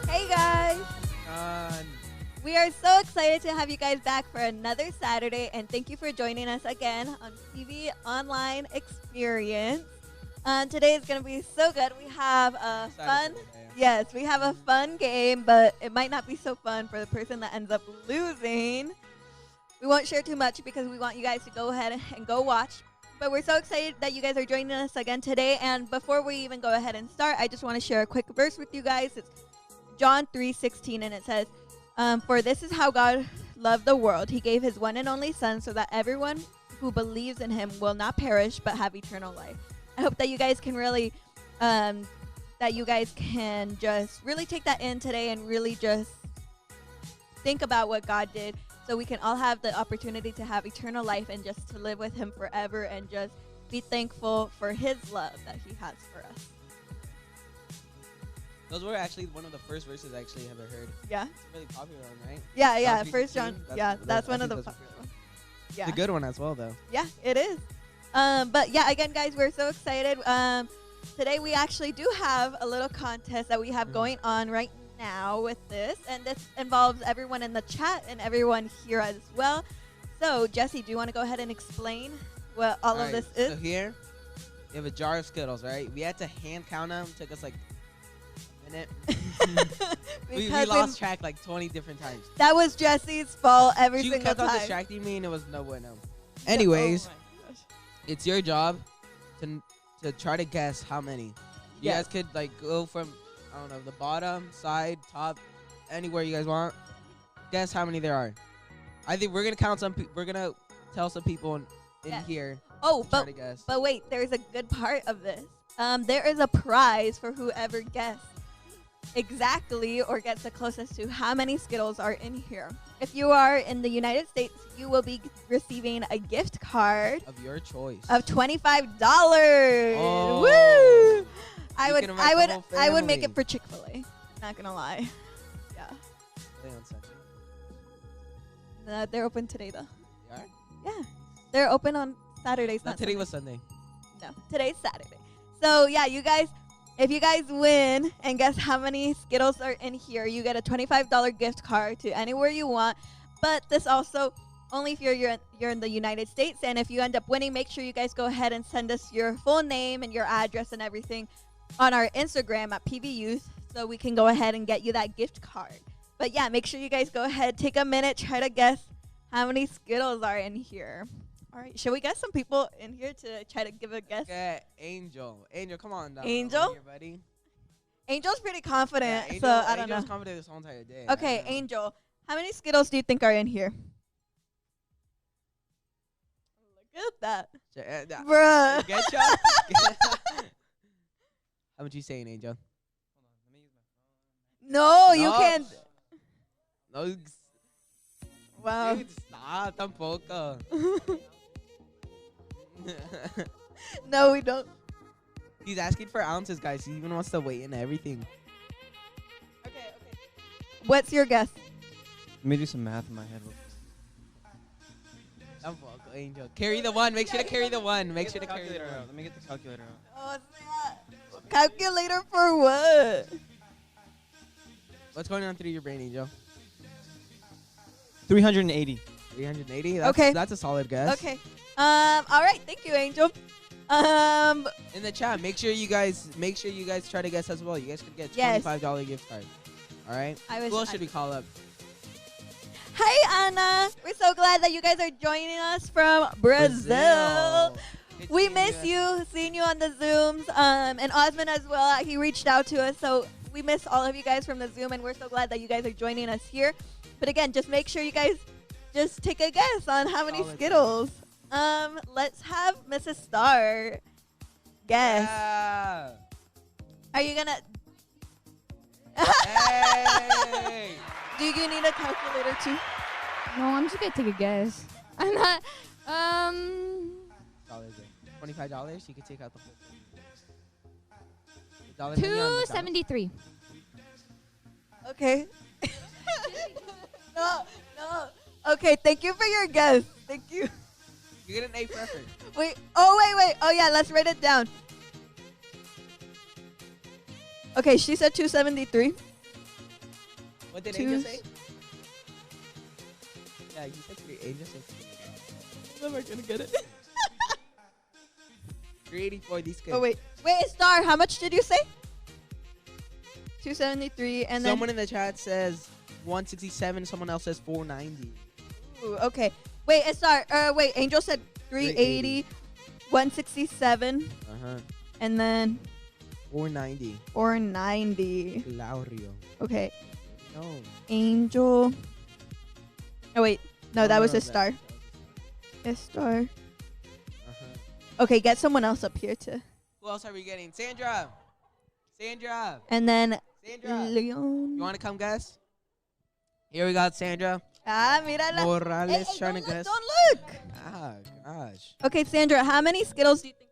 Hey guys! We are so excited to have you guys back for another Saturday, and thank you for joining us again on TV Online Experience. Today is going to be so good. We have a we have a fun game, but it might not be so fun for the person that ends up losing. We won't share too much because we want you guys to go ahead and go watch. But we're so excited that you guys are joining us again today. And before we even go ahead and start, I just want to share a quick verse with you guys. It's John 3:16, and it says, for this is how God loved the world. He gave his one and only Son so that everyone who believes in him will not perish but have eternal life. I hope that you guys can really, just really take that in today and really just think about what God did, so we can all have the opportunity to have eternal life and just to live with him forever and just be thankful for his love that he has for us. Those were actually one of the first verses I actually ever heard. Yeah. It's a really popular one, right? Yeah. First John. That's one of the popular ones. Yeah. It's a good one as well, though. Yeah, it is. But yeah, again, guys, we're so excited. Today we actually do have a little contest that we have going on right now with this, and this involves everyone in the chat and everyone here as well. So, Jesse, do you want to go ahead and explain what all of this is? So here, you have a jar of Skittles, right? We had to hand count them. Took us like a minute. we lost track like 20 different times. That was Jesse's fault every she single kept on time. distracting me, and it was no bueno. Anyways, it's your job to try to guess how many. You guys could like go from, I don't know, the bottom, side, top, anywhere you guys want. Guess how many there are. I think we're gonna count some. We're gonna tell some people in here. Oh, but wait, there's a good part of this. There is a prize for whoever guessed exactly or gets the closest to how many Skittles are in here. If you are in the United States, you will be receiving a gift card of your choice of $25. Oh. Woo! I would make it for Chick-fil-A. Not gonna lie. Yeah. Are they on Sunday? They're open today though. They are? Yeah. They're open on Saturdays. No, today was Sunday. No, today's Saturday. So yeah, you guys, if you guys win and guess how many Skittles are in here, you get a $25 gift card to anywhere you want. But this also only if you're in the United States. And if you end up winning, make sure you guys go ahead and send us your full name and your address and everything on our Instagram at PVYOUTH, so we can go ahead and get you that gift card. But yeah, make sure you guys go ahead, take a minute, try to guess how many Skittles are in here. All right, should we get some people in here to try to give a guess? Okay, Angel, come on down. Angel? Here, buddy. Angel's pretty confident, yeah, so I don't know. Angel's confident this whole entire day. Okay, Angel, how many Skittles do you think are in here? Look at that. Bruh. Get you? How much you saying, Angel? No, you can't. No. Wow. Dude, stop, tampoco. No, we don't. He's asking for ounces, guys. He even wants to weigh in everything. Okay. What's your guess? Let me do some math in my head. Tampoco, Angel. Carry the one. Make sure to carry the one. Make sure to carry the one. Let me get the calculator out. Oh, snap. Calculator for what? What's going on through your brain, Angel? 380. 380? Okay. That's a solid guess. Okay. All right. Thank you, Angel. In the chat, make sure you guys try to guess as well. You guys could get $25 gift card. All right. Who else should we call up? Hi, Anna. We're so glad that you guys are joining us from Brazil. We miss you, seeing you on the Zooms, and Osman as well. He reached out to us, so we miss all of you guys from the Zoom, and we're so glad that you guys are joining us here. But again, just make sure you guys just take a guess on how many Skittles. Let's have Mrs. Star guess. Yeah. Are you gonna? Hey. Do you need a calculator too? No, I'm just gonna take a guess. I'm not. $25. You can take out the whole thing. $2.73. Okay. No. Okay, thank you for your guess. Thank you. You get an A for effort. Wait. Oh yeah, let's write it down. Okay, she said 273. What did Two Angel say? Yeah, you said 3. Angel said 3. I'm never gonna get it. 384. These kids. Oh wait, Star. How much did you say? 273, and then Someone in the chat says 167. Someone else says 490. ooh, okay. Wait, Star. Wait, Angel said 380, 167, and then 490. 490. Laurio. Okay, No. Angel. Oh wait, no, that was a that- Star. A Star. Uh-huh. Okay, get someone else up here too. Who else are we getting? Sandra. And then Sandra. Leon. You want to come guess? Here we got Sandra Ah, mírala. Morales Hey, trying don't to look, guess. don't look. Ah, gosh. Okay, Sandra, how many Skittles do you think?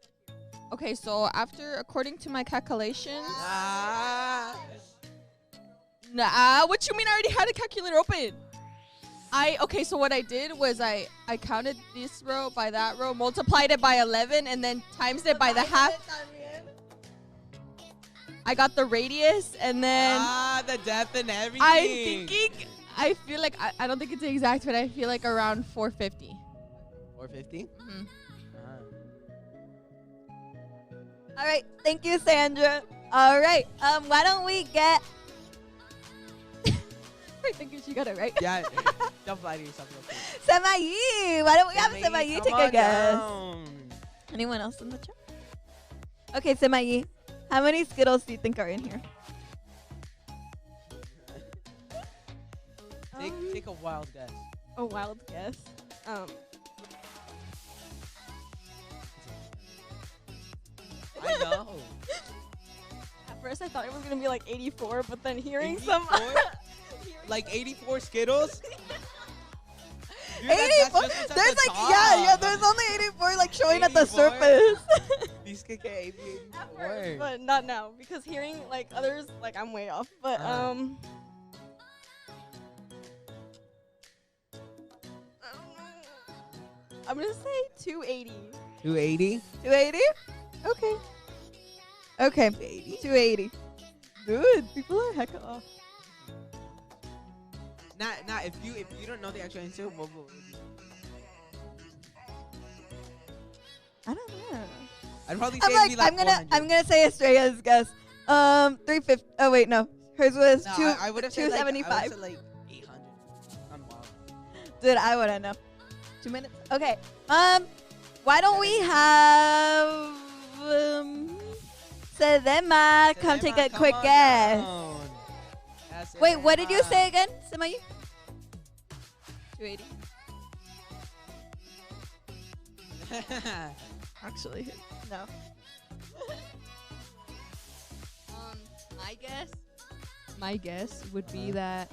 Okay, so according to my calculations, Ah. what you mean? I already had a calculator open. So what I did was I counted this row by that row, multiplied it by 11, and then times it by the half. I got the radius, and then The depth and everything. I'm thinking. I feel like I don't think it's exact, but I feel like around 450. 450? Mm-hmm. All right, thank you, Sandra. All right, why don't we get? I think she got it right. Yeah. Don't lie to yourself real quick. Semayi. Why don't we have Semayi Come take a on guess? down. Anyone else in the chat? Okay, Semayi. How many Skittles do you think are in here? Take a wild guess. A wild guess. I know. At first I thought it was gonna be like 84, but then hearing 84? Like 84 Skittles? Dude, 84. that's just what's at There's the like top. there's only 84 like showing at the 84? surface. These could get 84. but not now because hearing like others, like I'm way off. But Uh. I'm gonna say 280. 280? 280. Okay. Okay. 280? 280. Dude, people are hecka off. Nah, if you don't know the actual answer, what would you? I don't know. I'd probably say I'm it'd like, be like I'm gonna say Estrella's guess. 350. Oh wait, no. Hers was No, two. I would have said like, 275. like 800. I'm wild. Dude, I wouldn't know. 2 minutes. Okay. Why don't we have Sedema come take a quick guess? Wait, what did you say again, Semayi? 280. Actually, no. My guess would be Uh-huh. that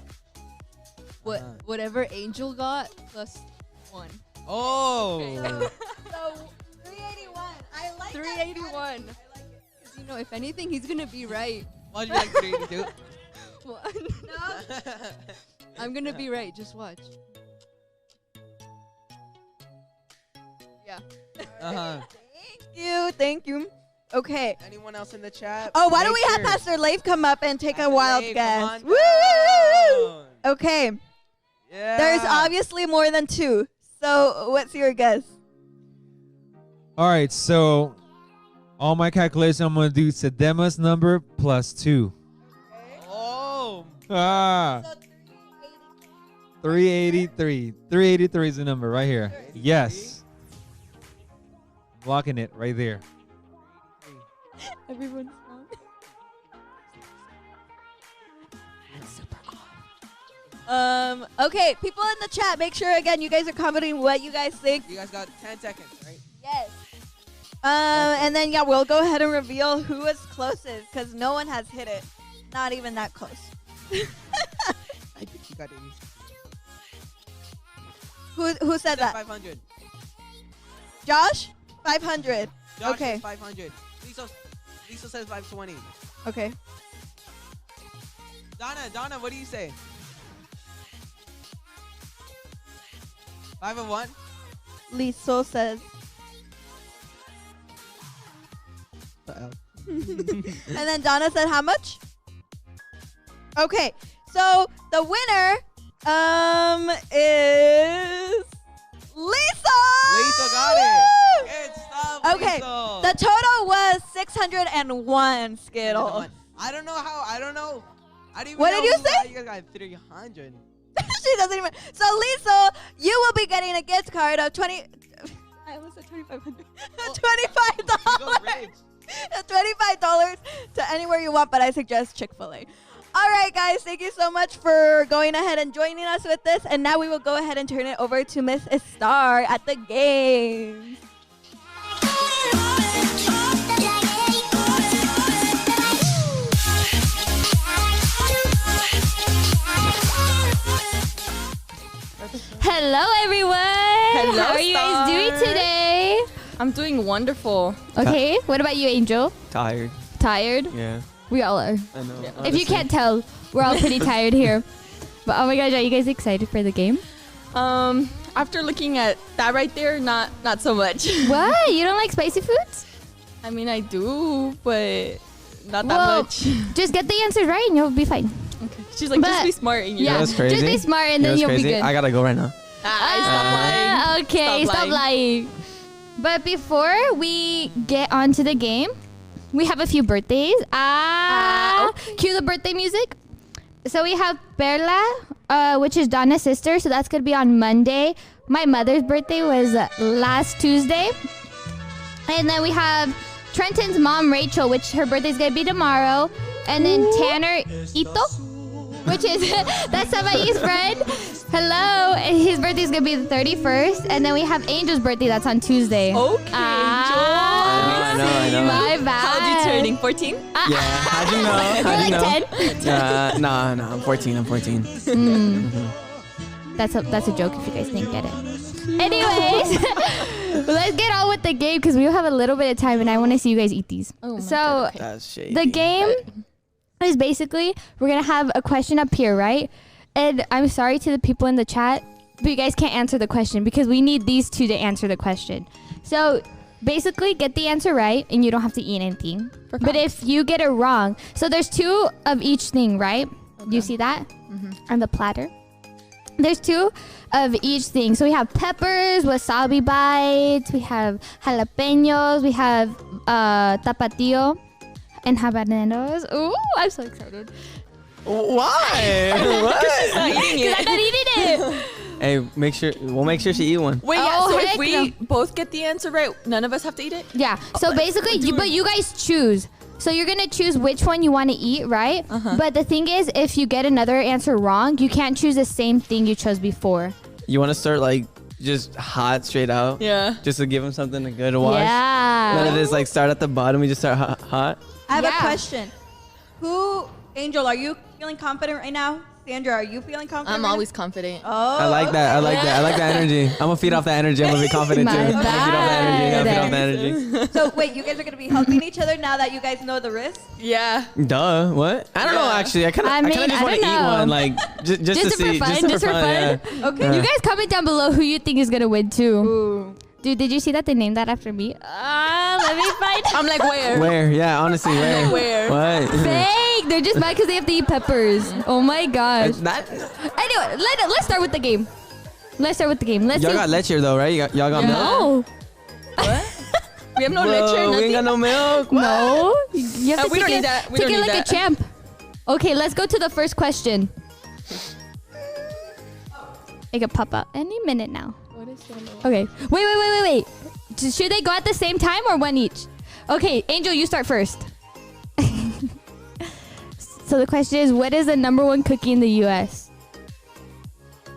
Uh-huh. whatever Angel got plus 1. Oh. So 381. I like 381. I like it. Because, you know, if anything, he's going to be right. Why'd you like 382? Well, No. I'm going to be right. Just watch. Yeah. Uh-huh. Thank you. Okay. Anyone else in the chat? Oh, why don't we Make have sure. Pastor Leif come up and take a Pastor wild Leif, guess? come on Woo! down. Okay. Yeah. There's obviously more than 2. So, what's your guess? All right, so all my calculations, I'm going to do Sedema's number plus 2. Oh. Ah, 383. 383 is the number right here. Yes. Blocking it right there. Everyone's okay, people in the chat, make sure again you guys are commenting what you guys think. You guys got 10 seconds, right? Yes. And then we'll go ahead and reveal who was closest because no one has hit it. Not even that close. I think you got it. Who said that? 500. Josh? 500. Josh Okay. says 500. Lisa says 520. Okay. Donna, what do you say? 501? Liso says. Uh-oh. And then Donna said how much? Okay. So the winner is Lisa. Lisa got it. Woo! Good stuff, Okay, Lisa. the total was 601 Skittles. I don't know how. I don't know. I don't even What know did you who say? You guys got 300. She doesn't even. So Lisa, you will be getting a gift card of 20. I almost said 2,500. $25. $25 to anywhere you want, but I suggest Chick-fil-A. All right, guys, thank you so much for going ahead and joining us with this. And now we will go ahead and turn it over to Miss Star at the games. Hello, everyone. Hello, How are you guys doing Star. today? I'm doing wonderful. Okay. What about you, Angel? Tired. Tired? Yeah. We all are. I know. Yeah. If honestly. you can't tell, we're all pretty tired here. But oh my gosh, are you guys excited for the game? After looking at that right there, not so much. What? You don't like spicy foods? I mean, I do, but not that Well, much. Just get the answers right and you'll be fine. Okay. She's like, But- just be smart. And you Yeah. know. what's crazy? Just be smart and You know then what's you'll crazy? be good. I gotta go right now. Ah, okay, Stop stop lying. But before we get on to the game, we have a few birthdays. Cue the birthday music. So we have Perla, which is Donna's sister. So that's going to be on Monday. My mother's birthday was last Tuesday. And then we have Trenton's mom, Rachel, which her birthday's going to be tomorrow. And then Tanner Ito, which is that's somebody's friend. Hello. And his birthday's going to be the 31st. And then we have Angel's birthday. That's on Tuesday. Okay, I know. My bad. How old you turning? 14? Yeah. How'd you know? You're How'd you like know? 10. Nah. I'm 14. That's a joke if you guys didn't get it. Anyways, let's get on with the game because we have a little bit of time and I want to see you guys eat these. Oh my So God, okay. That's shady. the game is basically we're gonna have a question up here, right? And I'm sorry to the people in the chat, but you guys can't answer the question because we need these two to answer the question. So basically, get the answer right and you don't have to eat anything. But if you get it wrong, so there's two of each thing, right? You see that on the platter? There's two of each thing. So we have peppers, wasabi bites, we have jalapenos, we have tapatio, and habaneros. Ooh, I'm so excited. Why? what? Not eating Because I'm it. not eating it. Hey, we'll make sure she eat one. Wait, yeah, Oh, so if heck we both get the answer right, none of us have to eat it? Yeah. So basically, but you guys choose. So you're gonna choose which one you want to eat, right? But the thing is, if you get another answer wrong, you can't choose the same thing you chose before. You want to start like just hot straight out? Yeah. Just to give him something to good to watch? Yeah. None of this like start at the bottom. We just start hot. I have Yeah. a question. Angel, are you feeling confident right now? Sandra, are you feeling confident? I'm right always confident. now? Oh, I like that. I like that. I like that energy. I'm gonna feed off that energy. I'm gonna be confident too. My I'm gonna feed off that energy. I'm gonna feed off bad. that energy. So wait, you guys are gonna be helping each other now that you guys know the risk? Yeah. Duh. What? I don't know. Yeah. Actually, I kind I of mean, just I want to don't eat know. one, like just to Just see, for fun, just just for fun. Yeah. Okay. You guys comment down below who you think is gonna win too. Ooh. Dude, did you see that they named that after me? Let me find. I'm like, where? Where? Yeah. Honestly, where? Where? What? Fake. They're just mad because they have to eat peppers. Oh my gosh. That Anyway, let's start with the game. Let's start with the game. Let's y'all see. got leche though, right? Y'all got milk. No. We have no Whoa, lecture, we nothing? ain't got no milk. No. You have to we don't take need it, that. We take don't it need like that. a champ. Okay, let's go to the first question. It could pop out any minute now. Okay. Wait. Should they go at the same time or one each? Okay, Angel, you start first. So the question is, what is the #1 cookie in the U.S.?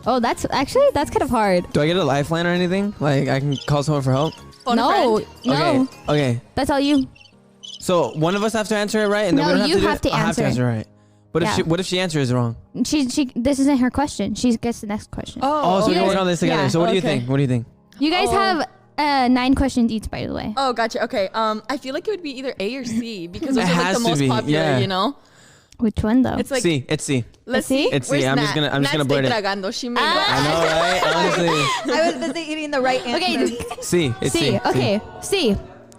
Oh, that's kind of hard. Do I get a lifeline or anything? Like I can call someone for help? Phone a No, friend? no, Okay. that's all you. So one of us have to answer it right, and then No, we don't you have have to to I have to answer answer it right. But Yeah. what if she answers wrong? She. This isn't her question. She gets the next question. Oh, so we you can guys- work on this together. yeah. So what do you Okay. think? What do you think? You guys Oh. have 9 questions each, by the way. Oh, gotcha. Okay. I feel like it would be either A or C because those It are like has the to most be, popular, yeah. you know? Which one though? It's like, C. It's C. let's C? see. It's C. Where's I'm just Nat? gonna Nat's blurt it. tragando. She made I know, right? Honestly. I was busy eating the right answer. okay. C. It's C. C. Okay. C.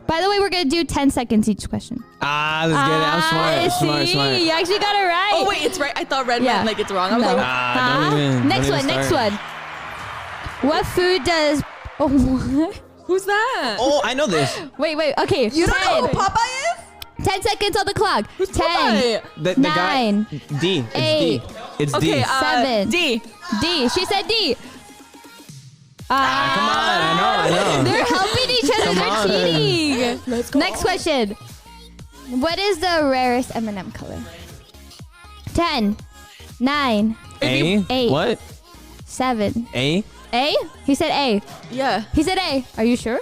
By the way, we're gonna do 10 seconds each question. Ah, let's get it. I'm smart. See? Smart. You actually got it right. Oh wait, it's right. I thought red Yeah. meant like it's wrong. I was No. like, Ah, don't even. Next don't one. even Next start. one. What food does? Oh, what? who's that? Oh, I know this. Wait. Okay. You don't know 10. who Popeye is? 10 seconds on the clock. Who's 10, Popeye? The guy. 9, D. It's 8. D. It's Okay, D. 7. D. D. She said D. Come on. I know. They're helping each other. Come They're on. cheating. Let's go. Next question. What is the rarest M&M color? 10, 9, A. 8. What? 7. A. A? He said A. Yeah. He said A. Are you sure?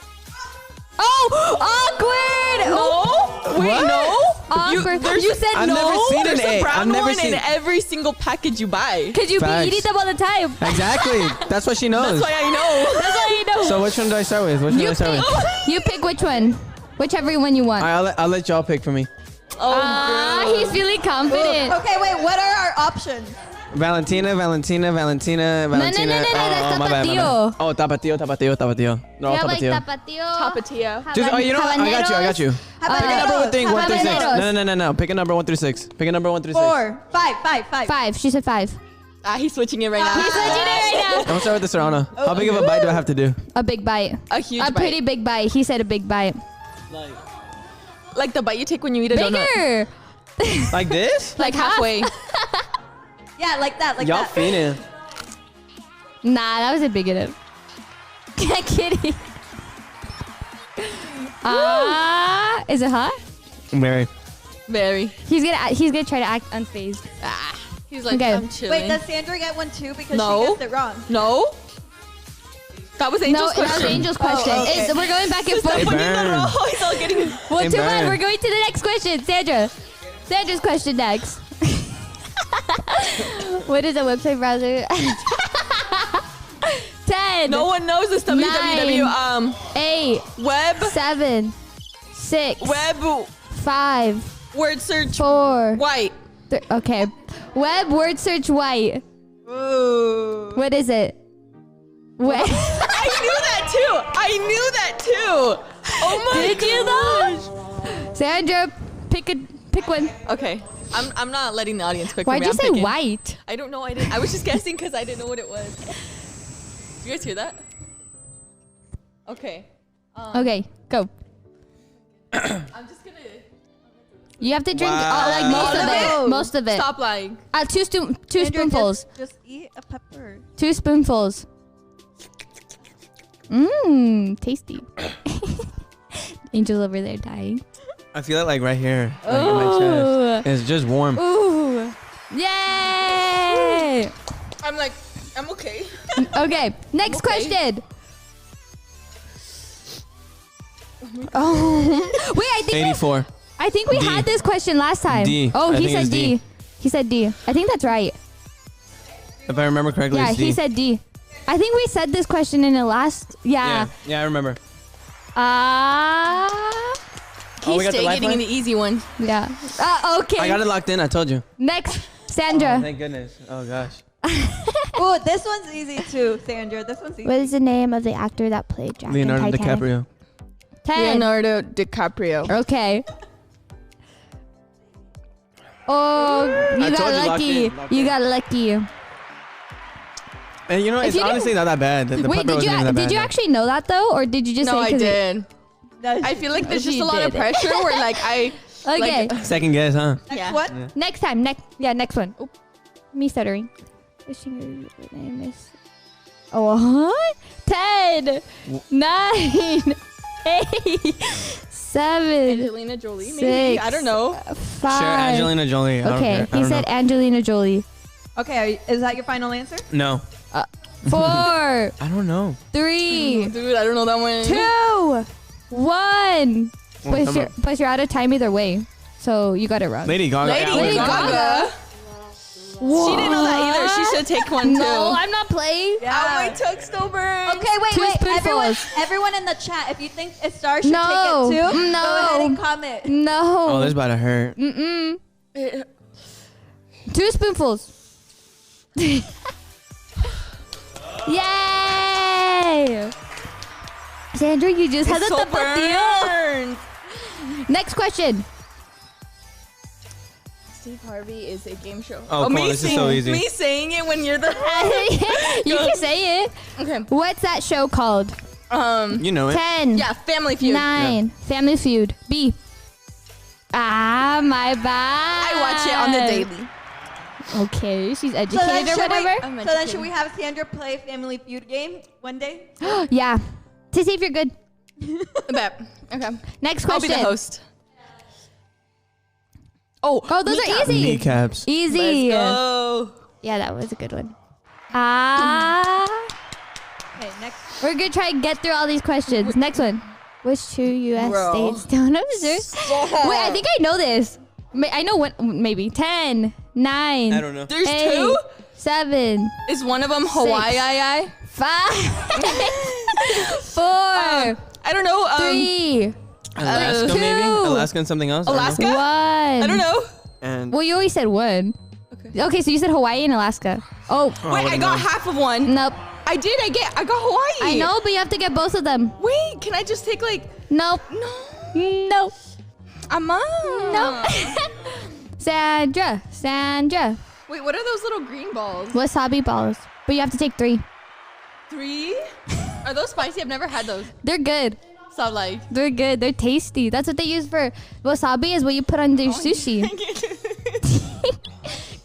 Oh, awkward. No. Wait, What? no. Awkward. You said I've no. never seen There's an a A. brown I've never one seen- in every single package you buy. Because you be Facts. eating them all the time. Exactly. That's what she knows. That's why I know. That's all you know. So which one do I start with? Which one do you I start pick, with? you pick which one. Whichever one you want. I'll let y'all pick for me. Oh, He's feeling confident. Okay, wait. What are our options? Valentina. no, that's Oh, my bad. tapatio. Oh, tapatio. No, You have like tapatio. tapatio. Tapatia. Just, oh, you know what? I got you. Pick a number one thing, 1 through 6. Habaneros. No. Pick a number 1 through 6. Pick a number 1 through 6. 4, 5. 5. She said 5. He's switching it right now. He's switching it right I'm gonna start with the Serrano. How big of a bite do I have to do? now. A big bite. A huge A bite. pretty big bite. He said a big bite. Like the bite you take when you eat a donut. Bigger. Like this? Like halfway. Yeah, like that. Like Y'all that. fiending. Nah, that wasn't big enough. Kidding. Is it hot? Very. Very. He's gonna try to act unfazed. He's like, Okay. I'm chilling. Wait, does Sandra get one too? Because No. she guessed it wrong. No. That was Angel's No, that was question. Angel's question. Oh, okay. We're going back and forth. Hey, When you burn. know, he's all getting. Well, Hey, too bad. burn. We're going to the next question. Sandra's question next. What is a website browser? 10. No one knows this www. 8. Web. 7. 6. Web. 5. Word search. 4. White. Okay. Web word search white. Ooh. What is it? Web. I knew that too. Oh my Did you though? Sandra, pick one. Okay. I'm not letting the audience pick Why'd for me. you I'm say picking. white? I don't know. I was just guessing because I didn't know what it was. Do you guys hear that? Okay. Okay, go. I'm just gonna You have to drink Wow. like most of it. Most of it. stop lying. Two Sandra, spoonfuls. Just eat a pepper. 2 spoonfuls. Mmm, tasty. Angel's over there dying. I feel it like right here. Like in my chest. It's just warm. Ooh. Yay! I'm okay. Okay, next Okay. question. Oh, wait, I think we D. had this question last time. D. Oh, I he think said it's D. D. He said D. I think that's right. If I remember correctly, Yeah, it's D. he said D. I think we said this question in the last. Yeah. Yeah, I remember. He's we got the stay getting lifeline? the easy one. Yeah. Okay. I got it locked in. I told you. Next, Sandra. Oh, thank goodness. Oh gosh. Ooh, this one's easy too, Sandra. This one's easy. What is the name of the actor that played Jack Leonardo in Titanic? DiCaprio. 10. Leonardo DiCaprio. Okay. Oh, you I got told you, locked lucky. in, locked You in. got lucky. And you know, If it's you didn't- honestly not that bad. The Wait, pepper wasn't even that did bad, you though. actually know that though, or did you just No, say? I 'cause did. No, I feel like there's She just a lot of did. pressure where like I. Okay. Like, Second guess, huh? Next Yeah. one. Next time. Next one. Oop. Me stuttering. Wishing your name is. Oh, what? 10, 9, 8, 7, Angelina Jolie, maybe. 6, I don't know. 5. Sure, Angelina Jolie. I don't Okay, care. I he don't said know. Angelina Jolie. Okay, is that your final answer? No. 4, I don't know. 3, Dude, I don't know that one. 2, 1. Well, come on. Plus, you're out of time either way. So you got it wrong. Lady Gaga. Lady Gaga. She didn't know that either. She should take one too. No, I'm not playing. Ow, my tongue still burns. Okay, wait. 2 Everyone, spoonfuls. everyone in the chat, if you think a star should No, take it too, no. go ahead and comment. No. Oh, this about to hurt. Mm-mm. 2 spoonfuls. Yay! Sandra, you just had It's the so tapatio. burns. Next question. Steve Harvey is a game show. Oh, come on, this is so easy. Me saying it when you're the You can say it. Okay. What's that show called? You know it. 10. Yeah, Family Feud. 9. Family Feud. B. Ah, my bad. I watch it on the daily. Okay, she's So then, educated or should we, whatever. I'm so then educated. should we have Sandra play Family Feud game one day? Yeah. To see if you're good. Bet. Okay. Next I'll be question. the host. Oh, Those are easy. Kneecaps. Easy. Let's go. Yeah, that was a good one. Ah. Okay, next. We're going to try and get through all these questions. Next one. Which two U.S. Bro. states don't observe? Wait, I think I know this. I know what, maybe. 10, 9. I don't know. There's 8, two? 7, Is one of them Hawaii? 5, 4, I don't know. 3, Alaska, two. maybe? Alaska and something else? Alaska? 1. I don't know. And Well, you always said 1. Okay, so you said Hawaii and Alaska. Oh, Wait, I got half of one. nope. I did. I got Hawaii. I know, but you have to get both of them. Wait, can I just take like? Nope. No. Nope. Ama. Nope. Sandra. Wait, what are those little green balls? Wasabi balls. But you have to take 3. 3? Are those spicy? I've never had those. They're good. So like. They're good. They're tasty. That's what they use for wasabi is what you put on their sushi.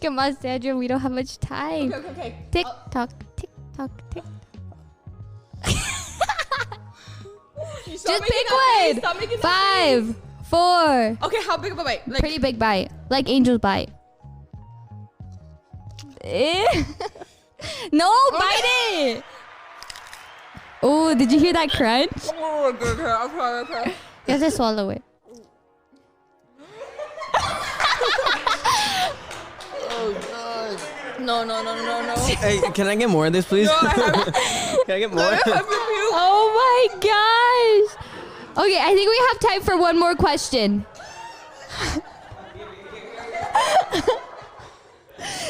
Come on, Sandra. We don't have much time. Okay. Tick tock, tick tock, tick. Just pick one. 5, 4. Okay, how big of a bite? Like, Pretty big bite. Like Angel's bite. No, bite it. Oh, did you hear that crunch? okay. You have to swallow it. No. Hey, can I get more of this, please? No, I have- Can I get more? Oh my gosh. Okay, I think we have time for one more question.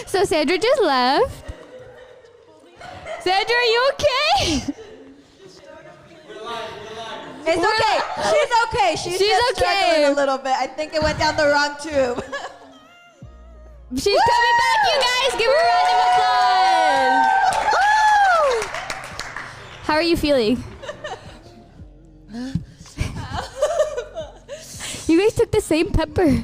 So Sandra just left. Sandra, are you okay? It's okay. She's okay. She's just okay. struggling a little bit. I think it went down the wrong tube. She's coming back, you guys. Give her a round of applause. How are you feeling? You guys took the same pepper.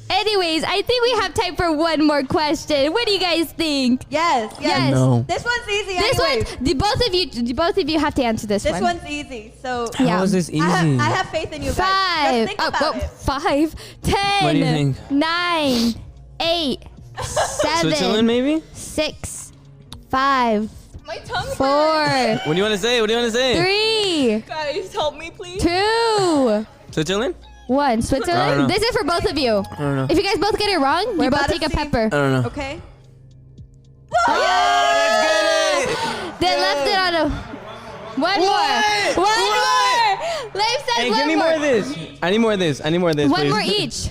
Anyways, I think we have time for one more question. What do you guys think? Yes. No. This one's easy. This anyway. one, both of you have to answer this This one. one's easy. So Yeah. How is this easy? I have faith in you guys. 5. Just think about it. 5, 10, What do you think? 9, 8, 7, Switzerland, maybe? 6, 5, My tongue 4, What do you want to say? 3, Guys, help me, please. 2, Switzerland? 1. I don't Switzerland? know. This is for both of you. I don't know. If you guys both get it wrong, We're you both about to take a see- pepper. I don't know. Okay. They left it on a... One more. Leif says Hey, one give me more. more of this. I need more of this. One please. more each.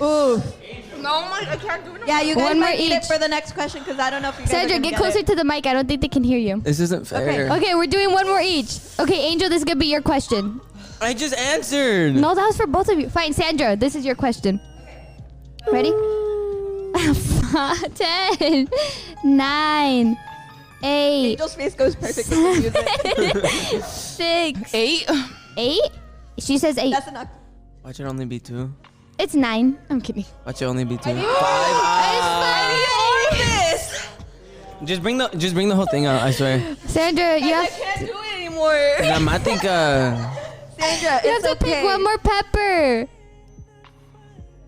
No, I can't do it. Yeah, you guys One more might need it each. for the next question because I don't know if you guys Sandra, are gonna get closer it. to the mic. I don't think they can hear you. This isn't fair. Okay, we're doing one more each. Okay, Angel, this is going to be your question. I just answered. No, that was for both of you. Fine, Sandra, this is your question. Ready? 10, 9, 8, Angel's face goes perfect with the music. 6, 8. 8? She says 8. That's enough. Watch it only be 2. It's 9. I'm kidding. Watch it only be 2. It's fine. Just bring the whole thing out. I swear. Sandra, you I have, can't do it anymore. I think Sandra, you it's have to okay. pick one more pepper.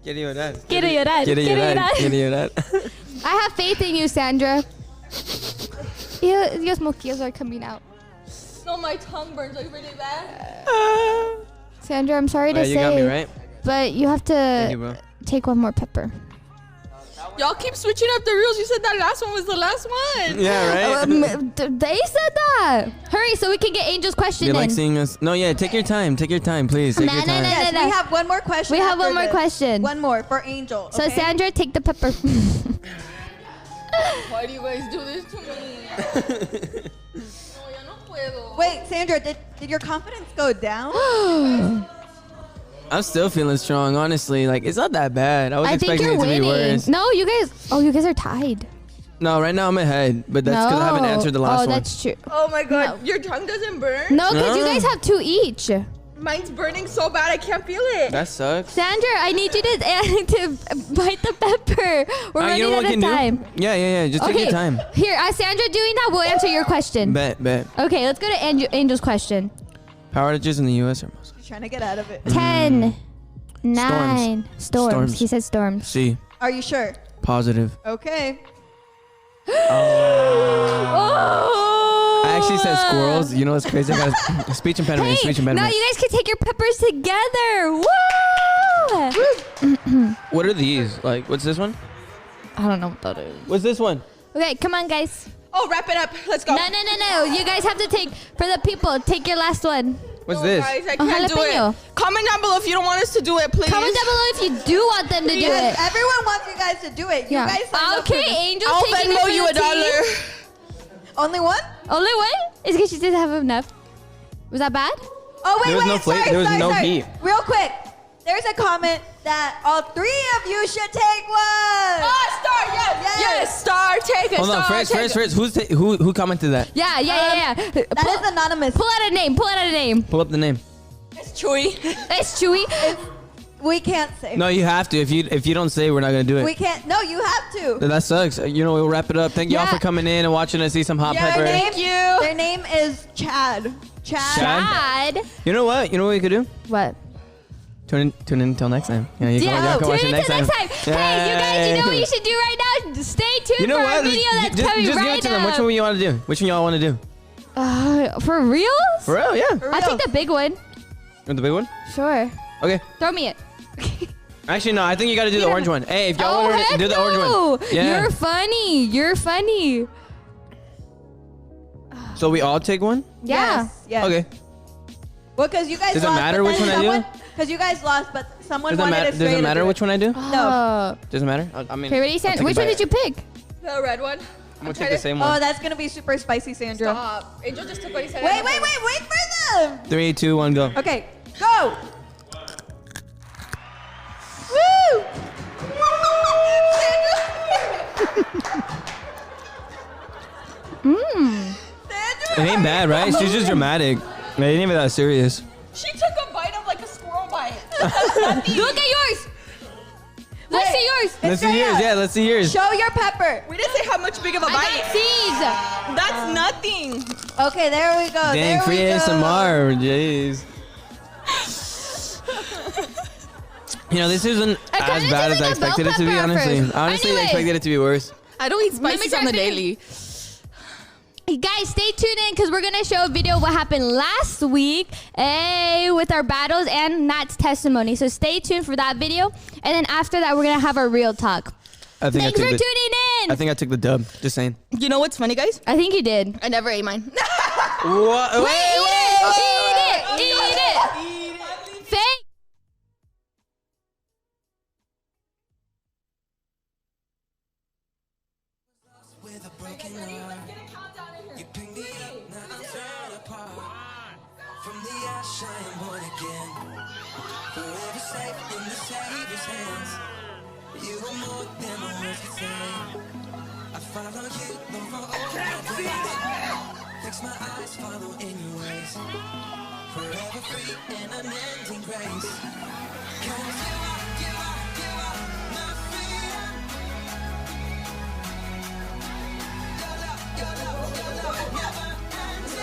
Quiero llorar. Quiero llorar. Quiero llorar. Quiero llorar. I have faith in you, Sandra. Los moquillos are coming out. No, my tongue burns like really bad. Sandra, I'm sorry to Alright, say, you got me right. but you have Thank you, to bro. take one more pepper. Y'all keep switching up the rules. You said that last one was the last one. Yeah, right. They said that. Hurry, so we can get Angel's question You in. like seeing us? No, yeah. Take your time. Take your time, please. Take Nah, your nah, time. nah, Yes, no. we have one more question. We have after one more this. question. One more for Angel. So okay? Sandra, take the pepper. Why do you guys do this to me? No, ya no puedo. Wait, Sandra, did your confidence go down? I'm still feeling strong, honestly. Like, it's not that bad. I was I think expecting you're it to be winning. worse. No, you guys. Oh, you guys are tied. No, right now I'm ahead, but that's because I haven't answered the last Oh, one. that's true. Oh my god, your tongue doesn't burn? No, because you No. guys have 2 each. Mine's burning so bad I can't feel it. That sucks. Sandra, I need you to bite the pepper. We're running you know what out we of can time. do? Yeah. Just take your time. Here, as Sandra doing that, we'll answer your question. Bet. Okay, let's go to Angel's question. Power outages in the U.S. are most. She's trying to get out of it. 10, 9. Storms. He said storms. C. Are you sure? Positive. Okay. Oh! I actually said squirrels. You know what's crazy? I got a speech impediment. Hey, Speech now impediment. you guys can take your peppers together. Woo! What are these? Like, what's this one? I don't know what that is. What's this one? Okay, come on, guys. Oh, wrap it up. Let's go. No. You guys have to take, for the people, take your last one. What's No, this? Guys, I A can't do jalapeno. it. Comment down below if you don't want us to do it, please. Comment down below if you do want them to do Yes, it. everyone wants you guys to do it. You guys signed up for Okay, this. Angel's I'll taking it Venmo for you the team. $1. Only one? Only one? It's because she didn't have enough. Was that bad? Oh, wait, There was no sorry, there was sorry, no sorry. heat. Real quick. There's a comment that all 3 of you should take one. Star, yes, Star, take it. Hold on, Star, take Fritz. Who commented that? Yeah. That is anonymous. Pull out a name. Pull up the name. It's Chewy. It's Chewy. We can't say. No, you have to. If you don't say, we're not gonna do it. We can't. No, you have to. That sucks. You know, we'll wrap it up. Thank y'all Yeah. for coming in and watching us eat some hot pepper. Thank you. Their name is Chad. Chad. You know what? You know what we could do? What? Tune in until next time. Yeah, you Yeah, can watch tune it in next to time. next time. Hey, you guys, you know what you should do right now? Stay tuned You know for what? our video that's coming just right give it to them. up. Which one you want to do? Which one y'all want to do? For reals? For real? Yeah. For I'll real. take the big one. You want the big one? Sure. Okay. Throw me it. Actually, no. I think you got to do the orange one. Hey, if y'all Oh, want to heck do the orange no. one. Yeah. You're funny. You're funny. So we all take one? Yeah. Yes. Okay. Well, because you guys Does it lost. matter but which then one I do? someone- Because you guys lost, but someone Does wanted it straight. it matter which one I do? No. Doesn't matter. I mean. Okay, ready, I'll Sandra? take Which a one bite. did you pick? The red one. I'm gonna take the same one. Oh, that's gonna be super spicy, Sandra. Stop. Angel just took what he said. Wait for them. 3, 2, 1, go. Okay, go. Woo! It ain't bad, right? She's just dramatic. It ain't even that serious. She took a bite of like a squirrel bite. Look at yours. Let's see yours. Let's see yours. Estrella, Yeah, let's see yours. Show your pepper. We didn't say how much big of a I bite. got seeds. That's nothing. Okay, there we go. Dang, there free we go. ASMR. Jeez. You know, this isn't I as kinda bad do as I like a bell expected it to be, pepper at honestly. first. Honestly, I Anyway. expected it to be worse. I don't eat Let me spices try on the to finish. daily. Hey, guys, stay tuned in because we're going to show a video of what happened last week with our battles and Nat's testimony. So stay tuned for that video. And then after that, we're going to have our real talk. I think Thanks I for took tuning in. I think I took the dub. Just saying. You know what's funny, guys? I think you did. I never ate mine. What? Eat it. Fake. With a broken heart, you pick me up, now I'm torn apart. From the ash I am born again, forever safe in the Savior's hands. You are more than my words can say. I follow you, long for all my days. Fix my eyes, follow in your ways. Forever free in unending grace. 'Cause you are my freedom. Your love never ends.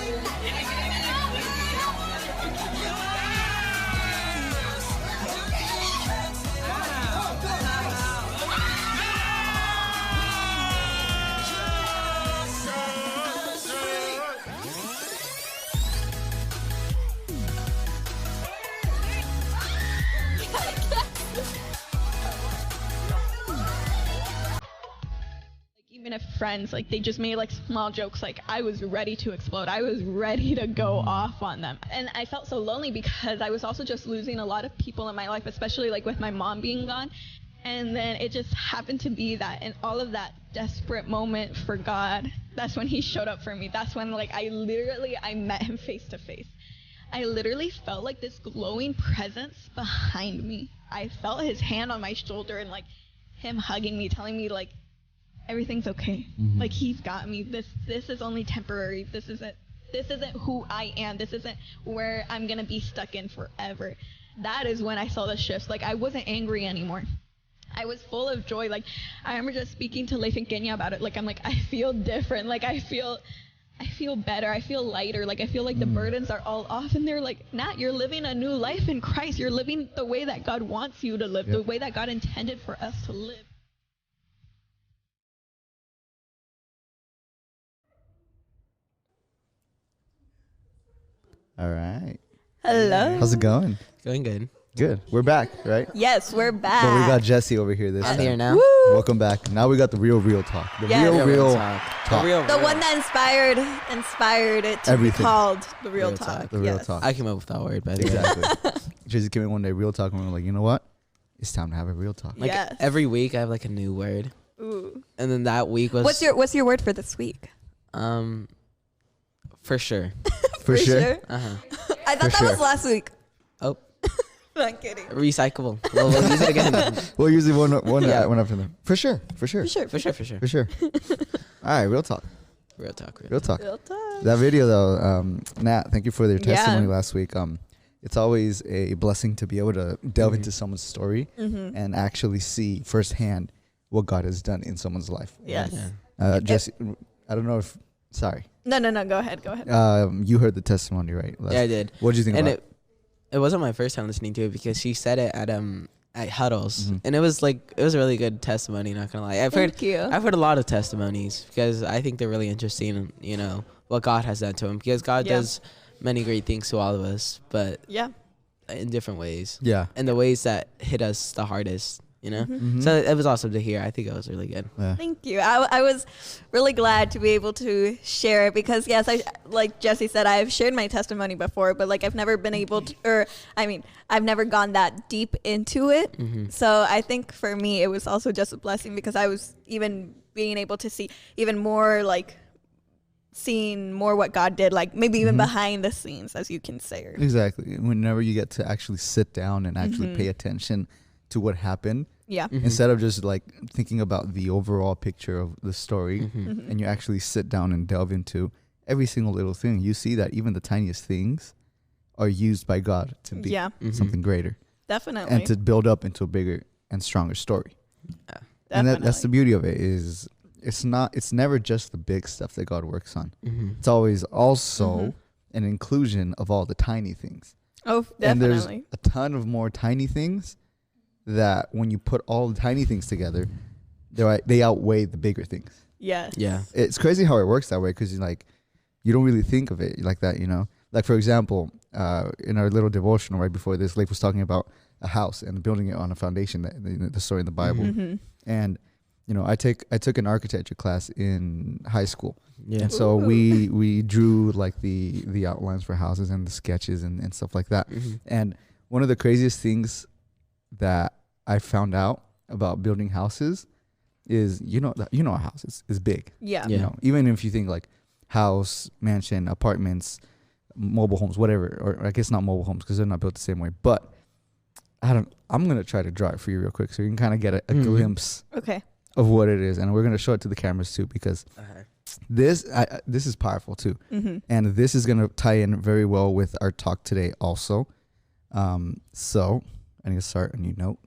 Even if friends, like, they just made, like, small jokes, like, I was ready to explode. I was ready to go off on them. And I felt so lonely because I was also just losing a lot of people in my life, especially, like, with my mom being gone. And then it just happened to be that in all of that desperate moment for God, that's when he showed up for me. That's when like I met him face to face. I literally felt like this glowing presence behind me. I felt his hand on my shoulder and like him hugging me, telling me like everything's okay. Like he's got me. This is only temporary. This isn't who I am. This isn't where I'm gonna be stuck in forever. That is when I saw the shifts. Like I wasn't angry anymore. I was full of joy. Like I remember just speaking to Leif and Kenya about it. Like I'm like, I feel different. Like I feel better. I feel lighter. Like I feel like the burdens are all off. And they're like, Nat, you're living a new life in Christ. You're living the way that God wants you to live, the way that God intended for us to live. All right. Hello. How's it going? Going good. Good. We're back, right? Yes, we're back. But we got Jesse over here this I'm time. here now. Woo! Welcome back. Now we got the real talk. The Yes. real talk. talk. The one that inspired it to Everything. be called the real Real talk. talk. The real Yes. talk. I came up with that word, by the way. Exactly. Jesse came in one day, real talk, and we were like, you know what? It's time to have a real talk. Like Yes. every week, I have like a new word, Ooh. and then that week was What's your word for this week? for sure. For sure. I thought For that was sure. last week. Oh, I'm kidding. recyclable. We'll use it again. Well, usually one Yeah. after them. For sure. For sure. For sure. For sure. All right, real talk. Real talk. Real talk. Real talk. That video though, Nat, thank you for their Yeah. testimony last week. It's always a blessing to be able to delve into someone's story and actually see firsthand what God has done in someone's life. Yes. Yeah. Jesse, I don't know if, sorry. No. Go ahead. You heard the testimony, right? Yeah, I did. What did you think And about it? it wasn't my first time listening to it because she said it at Huddles, and it was a really good testimony. Not gonna lie, I've Thank you. heard a lot of testimonies because I think they're really interesting. You know what God has done to him, because God does many great things to all of us, but in different ways. Yeah. And the ways that hit us the hardest. You know, so it was awesome to hear. I think it was really good. Yeah. Thank you. I was really glad to be able to share it because, yes, like Jesse said, I've shared my testimony before, but like I've never been able to, I've never gone that deep into it. So I think for me, it was also just a blessing because I was even being able to see even more, like seeing more what God did, like maybe even behind the scenes, as you can say. Exactly. Whenever you get to actually sit down and actually pay attention to what happened. Yeah. Instead of just like thinking about the overall picture of the story, and you actually sit down and delve into every single little thing, you see that even the tiniest things are used by God to be something greater. Definitely. And to build up into a bigger and stronger story. And that's the beauty of it, is it's never just the big stuff that God works on. It's always also an inclusion of all the tiny things. Oh, definitely. And there's a ton of more tiny things that when you put all the tiny things together, they outweigh the bigger things. Yes. Yeah. It's crazy how it works that way, because you don't really think of it like that, you know? Like, for example, in our little devotional right before this, Leif was talking about a house and building it on a foundation, the story in the Bible. And, you know, I took an architecture class in high school. Yeah. And so we drew like the outlines for houses and the sketches and stuff like that. And one of the craziest things that I found out about building houses is, a house is big. Yeah. You know, even if you think like house, mansion, apartments, mobile homes, whatever, or I guess not mobile homes because they're not built the same way. But I'm gonna try to draw it for you real quick so you can kind of get a glimpse of what it is, and we're gonna show it to the cameras too, because this is powerful too, and this is gonna tie in very well with our talk today also. So I need to start a new note,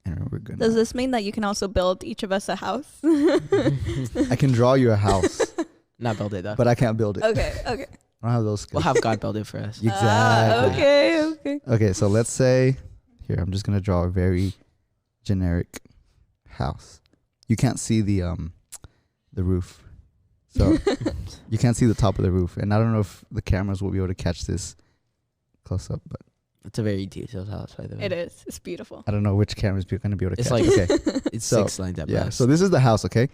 and we're gonna. Does this mean that you can also build each of us a house? I can draw you a house, not build it though, but I can't build it. Okay. I don't have those skills. We'll have God build it for us. Exactly. Okay, so let's say here I'm just gonna draw a very generic house. You can't see the roof, so you can't see the top of the roof, and I don't know if the cameras will be able to catch this close up, but it's a very detailed house, by the way. It is. It's beautiful. I don't know which camera's going to be able to It's catch. like Okay, it's so, 6 lines at yeah. best. So this is the house. Okay,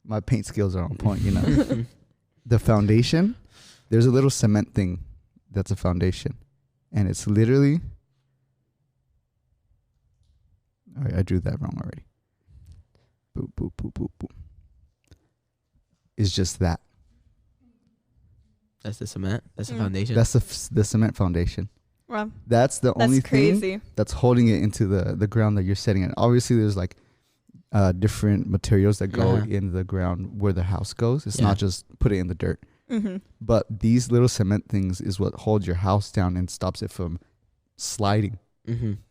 my paint skills are on point. You know, the foundation. There's a little cement thing that's a foundation, and it's literally. All right, I drew that wrong already. Boop, boop, boop, boop, boop. Is just that. That's the cement. That's the foundation. That's the cement foundation. Wow. That's the only crazy. thing that's holding it into the ground that you're setting it. Obviously, there's like different materials that go in the ground where the house goes. It's not just put it in the dirt. But these little cement things is what holds your house down and stops it from sliding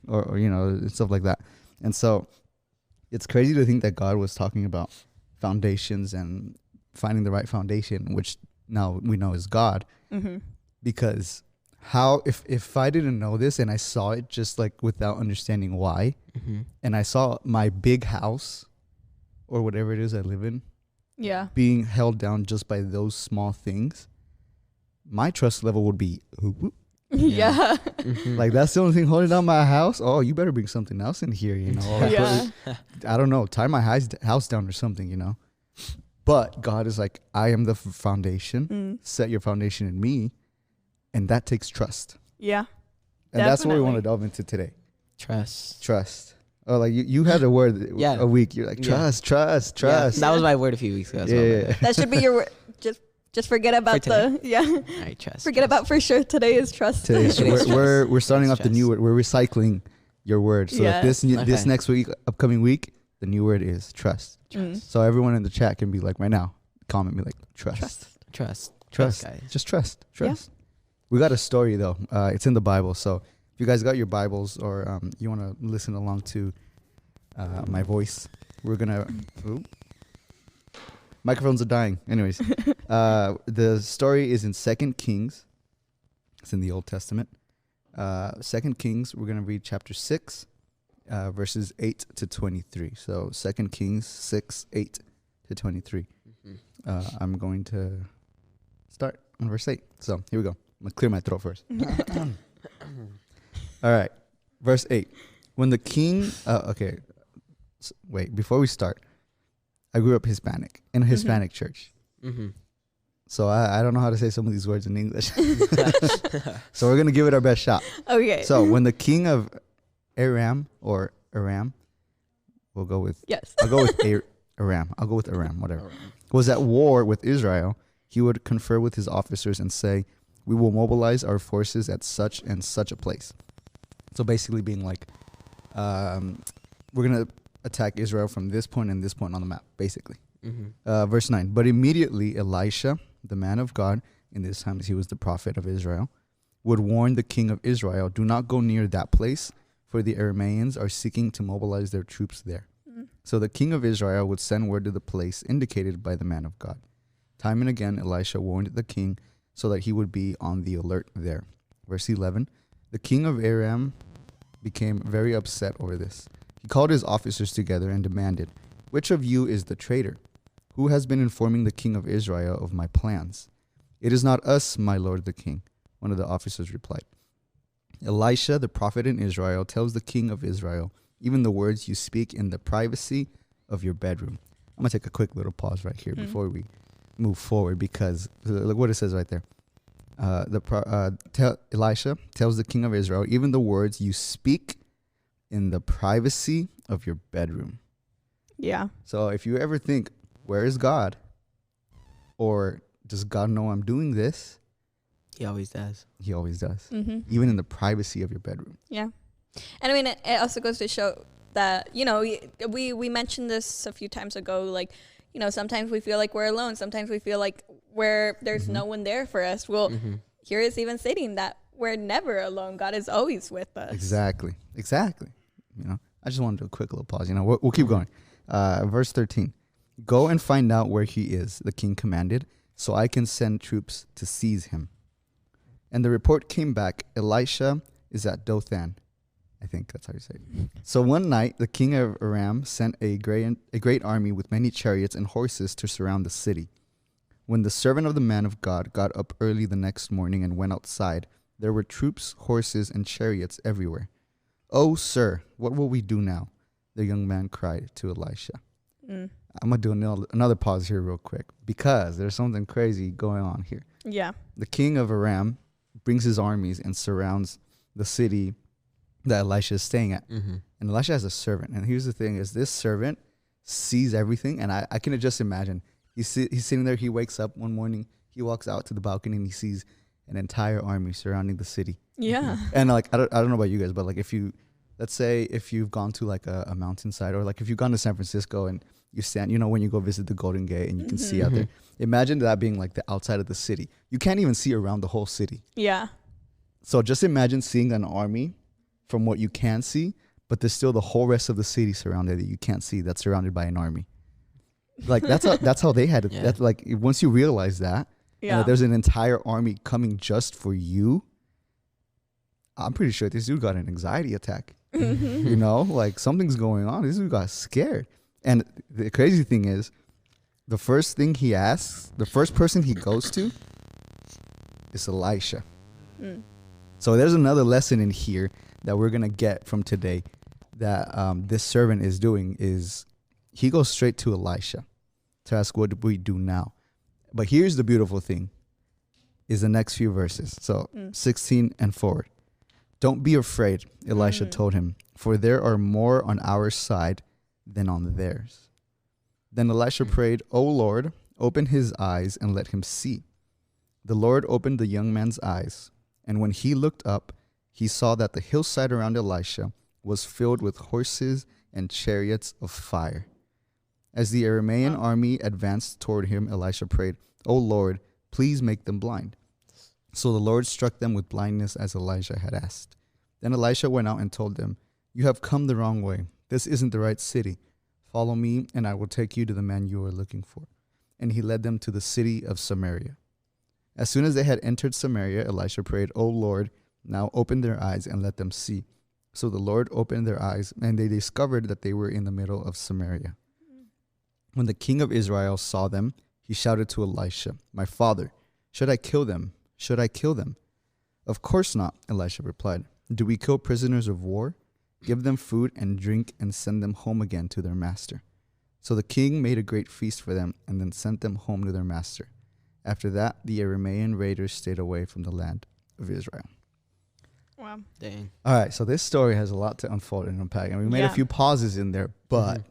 or you know, stuff like that. And so it's crazy to think that God was talking about foundations and finding the right foundation, which now we know is God. Because how if I didn't know this and I saw it just like without understanding why, and I saw my big house or whatever it is I live in being held down just by those small things, my trust level would be like, that's the only thing holding down my house. Oh, you better bring something else in here, you know. I don't know, tie my house down or something, you know. But God is like, I am the foundation. Set your foundation in me. And that takes trust. Yeah. And that's what we want to delve into today. Trust. Oh, like you had a word a week. You're like, trust. Yeah, that was my word a few weeks ago. That should be your word. Just forget about All right, trust. Forget about for sure. Today is trust. We're starting off the new word. We're recycling your word. So that this next week, upcoming week, the new word is trust. So everyone in the chat can be like, right now, comment me like, trust. Trust, guys. Just trust. We got a story though. It's in the Bible. So if you guys got your Bibles or you want to listen along to my voice, we're gonna. Microphones are dying. Anyways, the story is in 2 Kings. It's in the Old Testament. 2 Kings. We're gonna read chapter 6, verses 8 to 23. So 2 Kings 6, 8 to 23. I'm going to start on verse 8. So here we go. I'm going to clear my throat first. All right. Verse 8. When the king... okay. Wait, before we start, I grew up Hispanic in a Hispanic church. So I don't know how to say some of these words in English. So we're going to give it our best shot. Okay. So when the king of Aram, we'll go with... Yes. I'll go with Aram. I'll go with Aram, whatever. Was at war with Israel, he would confer with his officers and say, we will mobilize our forces at such and such a place. So basically being like, we're going to attack Israel from this point and this point on the map, basically. Verse 9, but immediately Elisha, the man of God, in this time he was the prophet of Israel, would warn the king of Israel, do not go near that place, for the Arameans are seeking to mobilize their troops there. So the king of Israel would send word to the place indicated by the man of God. Time and again, Elisha warned the king so that he would be on the alert there. Verse 11, the king of Aram became very upset over this. He called his officers together and demanded, which of you is the traitor? Who has been informing the king of Israel of my plans? It is not us, my lord the king, one of the officers replied. Elisha, the prophet in Israel, tells the king of Israel, even the words you speak in the privacy of your bedroom. I'm going to take a quick little pause right here before we move forward, because look what it says right there. Elisha tells the king of Israel, even the words you speak in the privacy of your bedroom. Yeah. So if you ever think, where is God? Or does God know I'm doing this? He always does. He always does. Even in the privacy of your bedroom. Yeah. And I mean, it also goes to show that, you know, we mentioned this a few times ago, like, you know, sometimes we feel like we're alone. Sometimes we feel like there's no one there for us. Well, here is even stating that we're never alone. God is always with us. Exactly. You know, I just wanted to do a quick little pause. You know, we'll keep going. Verse 13. Go and find out where he is, the king commanded, so I can send troops to seize him. And the report came back, Elisha is at Dothan. I think that's how you say it. So one night, the king of Aram sent a great army with many chariots and horses to surround the city. When the servant of the man of God got up early the next morning and went outside, there were troops, horses, and chariots everywhere. Oh, sir, what will we do now? The young man cried to Elisha. I'm going to do another pause here real quick, because there's something crazy going on here. Yeah. The king of Aram brings his armies and surrounds the city that Elisha is staying at. Mm-hmm. And Elisha has a servant. And here's the thing is this servant sees everything. And I can just imagine. He's sitting there. He wakes up one morning. He walks out to the balcony and he sees an entire army surrounding the city. Yeah. And like, I don't know about you guys, but like let's say if you've gone to like a mountainside, or like if you've gone to San Francisco and you stand, when you go visit the Golden Gate and you can see out there, imagine that being like the outside of the city. You can't even see around the whole city. Yeah. So just imagine seeing an army from what you can see, but there's still the whole rest of the city surrounded that you can't see, that's surrounded by an army. Like that's how they had it. Yeah. That's like, once you realize that, and that there's an entire army coming just for you, I'm pretty sure this dude got an anxiety attack. Like something's going on. This dude got scared. And the crazy thing is, the first thing he asks, the first person he goes to is Elisha. So there's another lesson in here that we're going to get from today that this servant is doing is he goes straight to Elisha to ask, what do we do now? But here's the beautiful thing is the next few verses. So 16 and forward. Don't be afraid, Elisha told him, for there are more on our side than on theirs. Then Elisha prayed, O Lord, open his eyes and let him see. The Lord opened the young man's eyes, and when he looked up, he saw that the hillside around Elisha was filled with horses and chariots of fire. As the Aramean army advanced toward him, Elisha prayed, O Lord, please make them blind. So the Lord struck them with blindness as Elijah had asked. Then Elisha went out and told them, you have come the wrong way. This isn't the right city. Follow me, and I will take you to the man you are looking for. And he led them to the city of Samaria. As soon as they had entered Samaria, Elisha prayed, O Lord, now open their eyes and let them see. So the Lord opened their eyes, and they discovered that they were in the middle of Samaria. When the king of Israel saw them, he shouted to Elisha, my father, should I kill them? Should I kill them? Of course not, Elisha replied. Do we kill prisoners of war? Give them food and drink and send them home again to their master. So the king made a great feast for them and then sent them home to their master. After that, the Aramean raiders stayed away from the land of Israel. Wow. Dang. All right, so this story has a lot to unfold and unpack. And we made a few pauses in there, but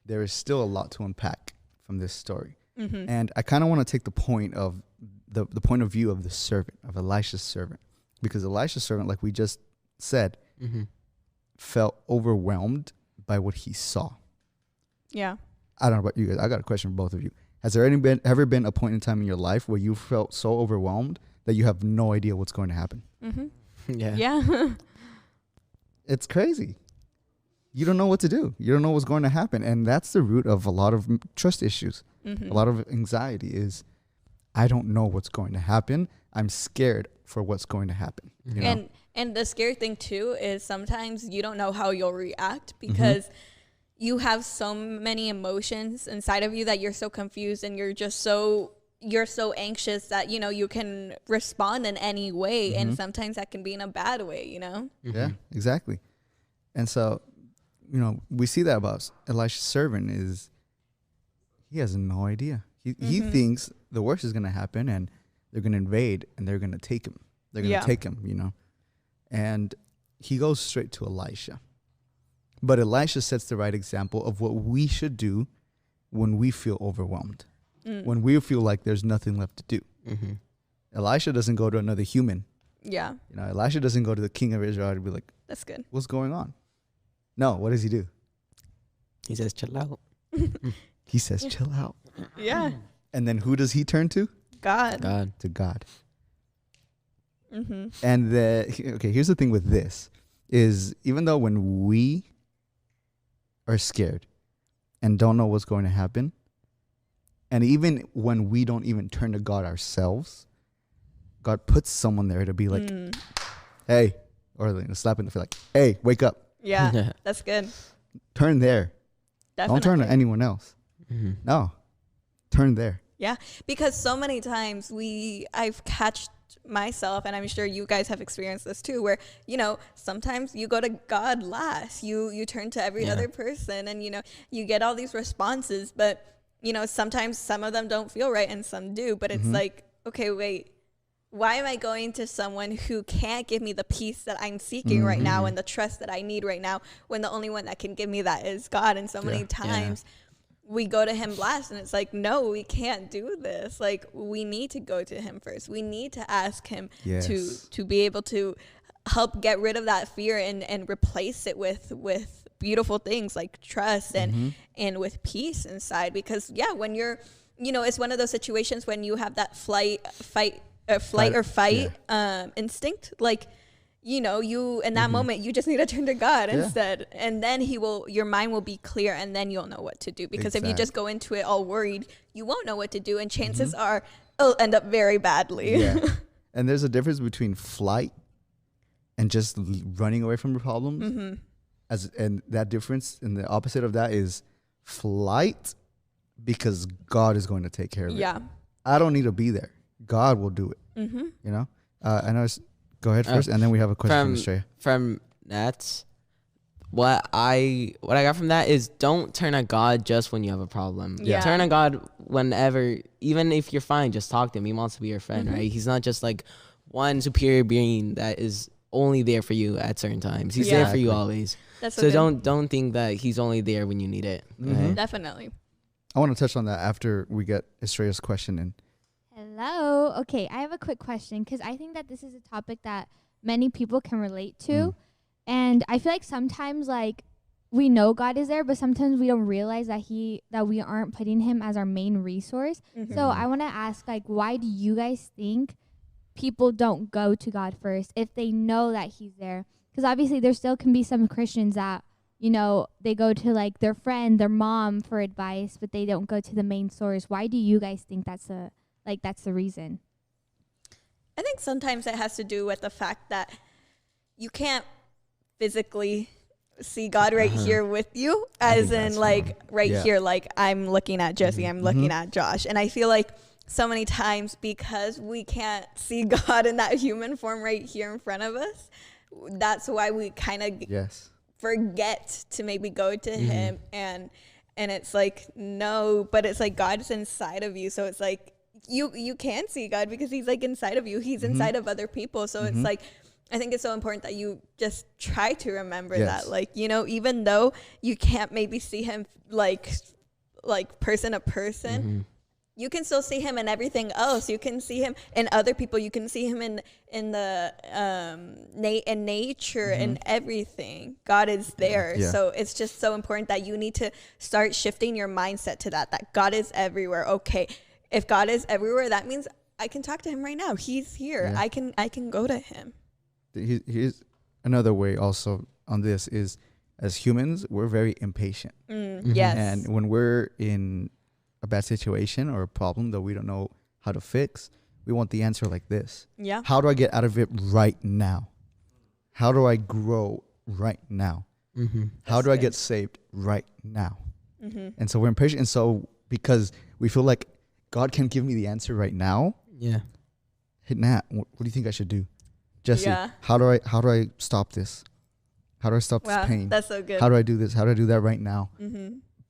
there is still a lot to unpack from this story. And I kind of want to take the point of the point of view of the servant, of Elisha's servant. Because Elisha's servant, like we just said, felt overwhelmed by what he saw. Yeah. I don't know about you guys. I got a question for both of you. Has there ever been a point in time in your life where you felt so overwhelmed that you have no idea what's going to happen? Yeah. Yeah. It's crazy. You don't know what to do. You don't know what's going to happen. And that's the root of a lot of trust issues. A lot of anxiety is, I don't know what's going to happen. I'm scared for what's going to happen. You know? And the scary thing too is sometimes you don't know how you'll react because you have so many emotions inside of you that you're so confused and you're so anxious that, you can respond in any way. And sometimes that can be in a bad way, Yeah, exactly. And so, we see that about Elisha's servant is he has no idea. He thinks the worst is going to happen and they're going to invade and they're going to take him. They're going to take him, And he goes straight to Elisha. But Elisha sets the right example of what we should do when we feel overwhelmed, when we feel like there's nothing left to do. Elisha doesn't go to another human. Yeah. Elisha doesn't go to the king of Israel to be like, that's good. What's going on? No, what does he do? He says, chill out. He says, chill out. Yeah. And then who does he turn to? God. To God. And here's the thing with this is even though when we are scared and don't know what's going to happen, and even when we don't even turn to God ourselves, God puts someone there to be like, hey, or like, slap in the face like, hey, wake up. Yeah, that's good. Turn there. Definitely. Don't turn to anyone else. No, turn there. Yeah, because so many times I've catched myself, and I'm sure you guys have experienced this too, where, sometimes you go to God last. You turn to every other person and, you get all these responses, but, sometimes some of them don't feel right and some do, but it's like, okay, wait, why am I going to someone who can't give me the peace that I'm seeking right now and the trust that I need right now, when the only one that can give me that is God? And so many times we go to him last, and it's like, no, we can't do this. Like, we need to go to him first. We need to ask him to be able to help get rid of that fear and replace it with beautiful things like trust and with peace inside. Because when you're, it's one of those situations when you have that flight or fight instinct, like, you in that moment, you just need to turn to God instead, and then your mind will be clear, and then you'll know what to do. Because if you just go into it all worried, you won't know what to do, and chances are it'll end up very badly. And there's a difference between flight and just running away from the problems. And that difference, and the opposite of that is flight, because God is going to take care of it. I don't need to be there. God will do it. I know. Go ahead first, and then we have a question from Australia. From Nats, what I got from that is, don't turn to God just when you have a problem. Turn to God whenever, even if you're fine. Just talk to him. He wants to be your friend, right? He's not just like one superior being that is only there for you at certain times. He's there for you always. So don't think that he's only there when you need it. Right? Definitely. I want to touch on that after we get Estrella's question in. Hello. Okay, I have a quick question, because I think that this is a topic that many people can relate to. And I feel like sometimes, like, we know God is there, but sometimes we don't realize that we aren't putting him as our main resource. So I want to ask, like, why do you guys think people don't go to God first if they know that he's there? Because obviously there still can be some Christians that, they go to, like, their friend, their mom for advice, but they don't go to the main source. Why do you guys think that's the reason? I think sometimes it has to do with the fact that you can't physically see God right here with you, as in, like, here, like, I'm looking at Jesse, I'm looking at Josh. And I feel like so many times, because we can't see God in that human form right here in front of us, that's why we kind of forget to maybe go to him. And it's like, no, but it's like God's inside of you. So it's like, you can see God because he's, like, inside of you. He's inside of other people. So it's like, I think it's so important that you just try to remember that, like, even though you can't maybe see him like person to person, you can still see him in everything else. You can see him in other people. You can see him in the in nature and everything. God is there. So it's just so important that you need to start shifting your mindset to that God is everywhere. Okay, if God is everywhere, that means I can talk to him right now. He's here. I can go to him. Here's another way also on this is, as humans, we're very impatient. Yes. And when we're in a bad situation or a problem that we don't know how to fix, we want the answer like this. How do I get out of it right now? How do I grow right now? How do I get saved right now? And so we're impatient. And so because we feel like God can give me the answer right now. Hey, Nat, what do you think I should do? Jesse, how do I stop this? How do I stop this pain? That's so good. How do I do this? How do I do that right now?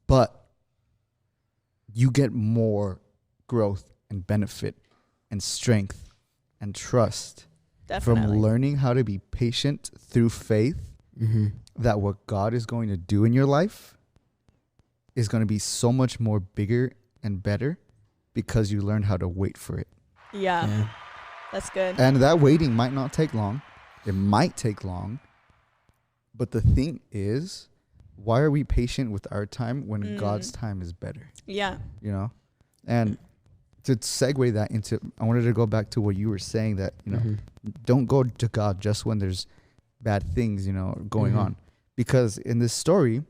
But you get more growth and benefit and strength and trust from learning how to be patient through faith, that what God is going to do in your life is going to be so much more bigger and better because you learn how to wait for it. That's good. And that waiting might not take long. It might take long. But the thing is, why are we patient with our time when God's time is better? And to segue that into, I wanted to go back to what you were saying, that, don't go to God just when there's bad things, going on. Because in this story,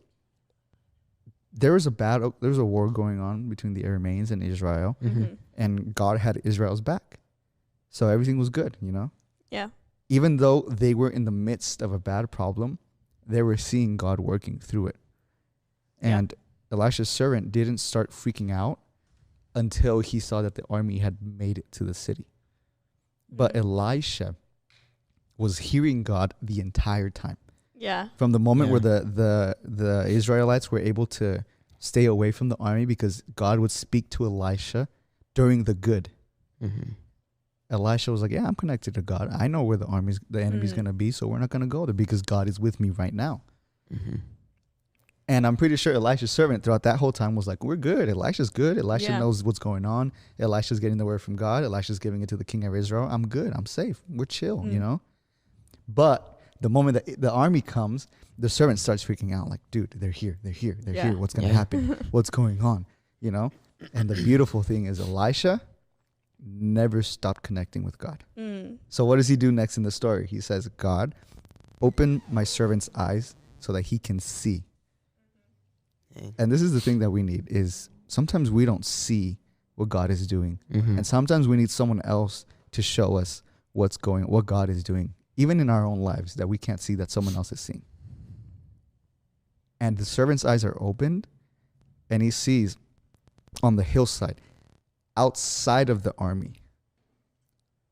there was a war going on between the Arameans and Israel, and God had Israel's back. So everything was good, Even though they were in the midst of a bad problem, they were seeing God working through it. And Elisha's servant didn't start freaking out until he saw that the army had made it to the city. But Elisha was hearing God the entire time. From the moment where the Israelites were able to stay away from the army because God would speak to Elisha during the good. Elisha was like, yeah, I'm connected to God. I know where the enemy's going to be, so we're not going to go there because God is with me right now. Mm-hmm. And I'm pretty sure Elisha's servant throughout that whole time was like, we're good. Elisha's good. Elisha knows what's going on. Elisha's getting the word from God. Elisha's giving it to the king of Israel. I'm good. I'm safe. We're chill, you know? But the moment that the army comes, the servant starts freaking out like, dude, they're here. They're here. They're here. What's going to happen? What's going on? You know? And the beautiful thing is Elisha never stopped connecting with God. So what does he do next in the story? He says, God, open my servant's eyes so that he can see. And this is the thing that we need is sometimes we don't see what God is doing. And sometimes we need someone else to show us what God is doing, even in our own lives that we can't see that someone else is seeing. And the servant's eyes are opened and he sees on the hillside, outside of the army,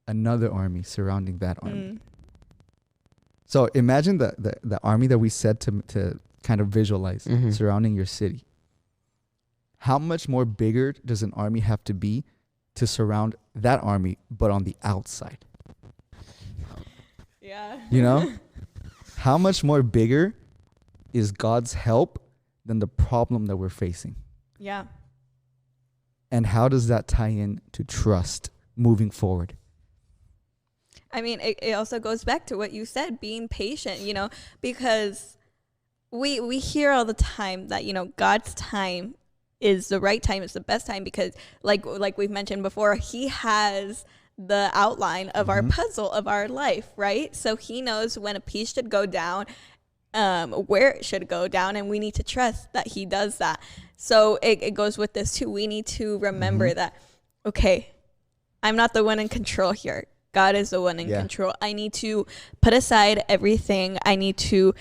another army surrounding that army. So imagine the army that we said to kind of visualize surrounding your city. How much more bigger does an army have to be to surround that army, but on the outside? Yeah. You know? How much more bigger is God's help than the problem that we're facing? Yeah. And how does that tie in to trust moving forward? I mean, it also goes back to what you said, being patient, you know, because we hear all the time that, you know, God's time is the right time, it's the best time, because like we've mentioned before, he has the outline of our puzzle of our life, right? So he knows when a piece should go down, where it should go down, and we need to trust that he does that. So it goes with this too. We need to remember that, okay, I'm not the one in control here. God is the one in control. I need to put aside everything. I need to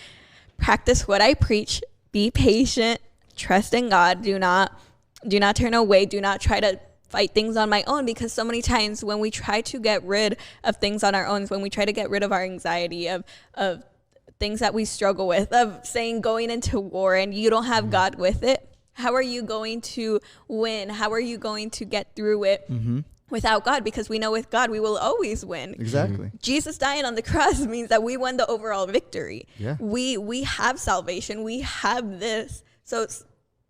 practice what I preach. Be patient. Trust in God. Do not turn away. Do not try to fight things on my own, because so many times when we try to get rid of things on our own, when we try to get rid of our anxiety, of things that we struggle with, of saying going into war and you don't have God with it, how are you going to win? How are you going to get through it without God? Because we know with God, we will always win. Exactly. Jesus dying on the cross means that we won the overall victory. Yeah. We have salvation. We have this. So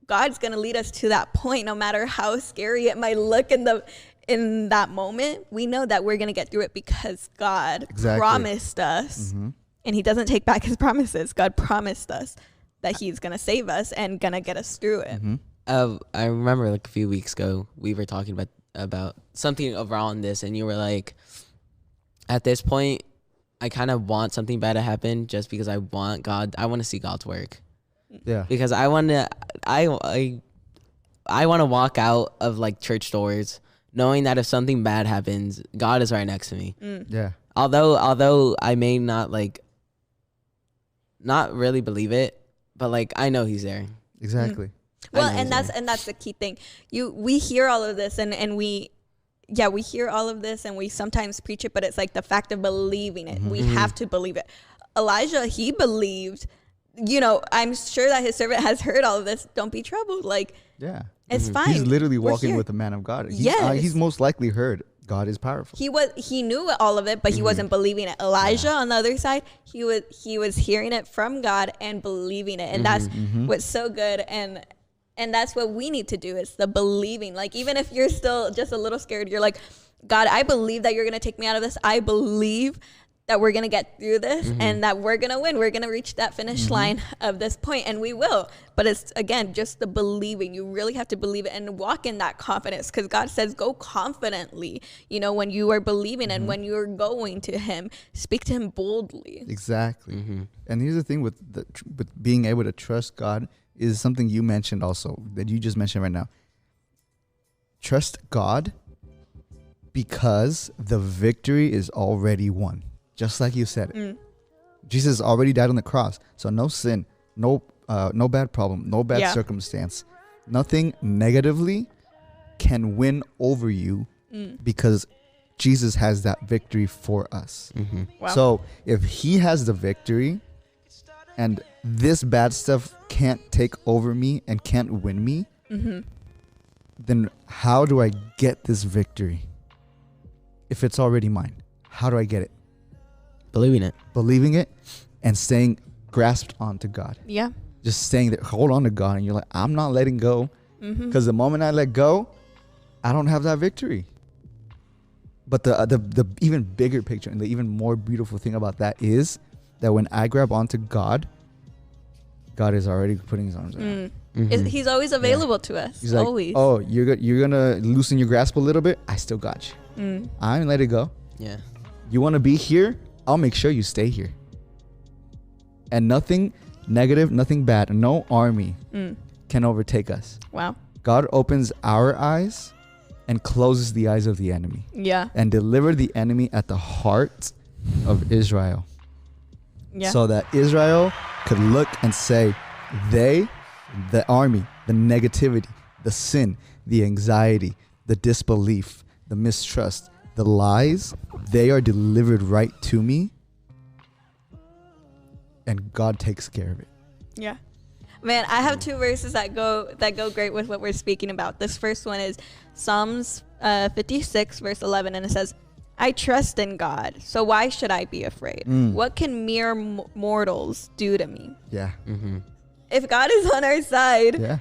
God's going to lead us to that point, no matter how scary it might look in that moment. We know that we're going to get through it because God promised us, and he doesn't take back his promises. God promised us that he's going to save us and going to get us through it. I remember like a few weeks ago, we were talking about something around this, and you were like, at this point, I kind of want something bad to happen just because I want to see God's work. Yeah. Because I want to walk out of like church doors knowing that if something bad happens, God is right next to me. Yeah. Although I may not really believe it, but like I know he's there. Exactly. Well, and that's the key thing. We hear all of this and we hear all of this and we sometimes preach it, but it's like the fact of believing it. We have to believe it. Elijah, he believed, you know, I'm sure that his servant has heard all of this. Don't be troubled. Like, it's fine. He's literally walking with the man of God. He's most likely heard God is powerful. He knew all of it, but he wasn't believing it. Elijah, on the other side, he was hearing it from God and believing it. And that's what's so good. And that's what we need to do, is the believing. Like, even if you're still just a little scared, you're like, God, I believe that you're going to take me out of this. I believe that we're going to get through this and that we're going to win. We're going to reach that finish line of this point, and we will. But it's, again, just the believing. You really have to believe it and walk in that confidence, because God says go confidently, you know, when you are believing and when you're going to him, speak to him boldly. Exactly. And here's the thing with being able to trust God is something you mentioned also, that you just mentioned right now. Trust God because the victory is already won. Just like you said it. Jesus already died on the cross. So no sin, no bad problem, no bad circumstance. Nothing negatively can win over you because Jesus has that victory for us. Wow. So if he has the victory and this bad stuff can't take over me and can't win me, then how do I get this victory? if it's already mine, how do I get it? Believing it. Believing it and staying grasped onto God. Yeah. Just staying there, hold on to God, and you're like, I'm not letting go. Mm-hmm. Because the moment I let go, I don't have that victory. But the even bigger picture and the even more beautiful thing about that is that when I grab onto God, God is already putting his arms around. He's always available to us. He's like, always. oh, you're gonna loosen your grasp a little bit. I still got you. I ain't let it go. Yeah. You want to be here? I'll make sure you stay here. And nothing negative, nothing bad, no army can overtake us. Wow. God opens our eyes and closes the eyes of the enemy. Yeah. And deliver the enemy at the heart of Israel. Yeah. So that Israel could look and say, the army, the negativity, the sin, the anxiety, the disbelief, the mistrust, the lies, they are delivered right to me. And God takes care of it. Yeah. Man, I have two verses that go great with what we're speaking about. This first one is Psalms 56, verse 11, and it says, I trust in God, so why should I be afraid? What can mere mortals do to me? Yeah. If God is on our side, Yeah.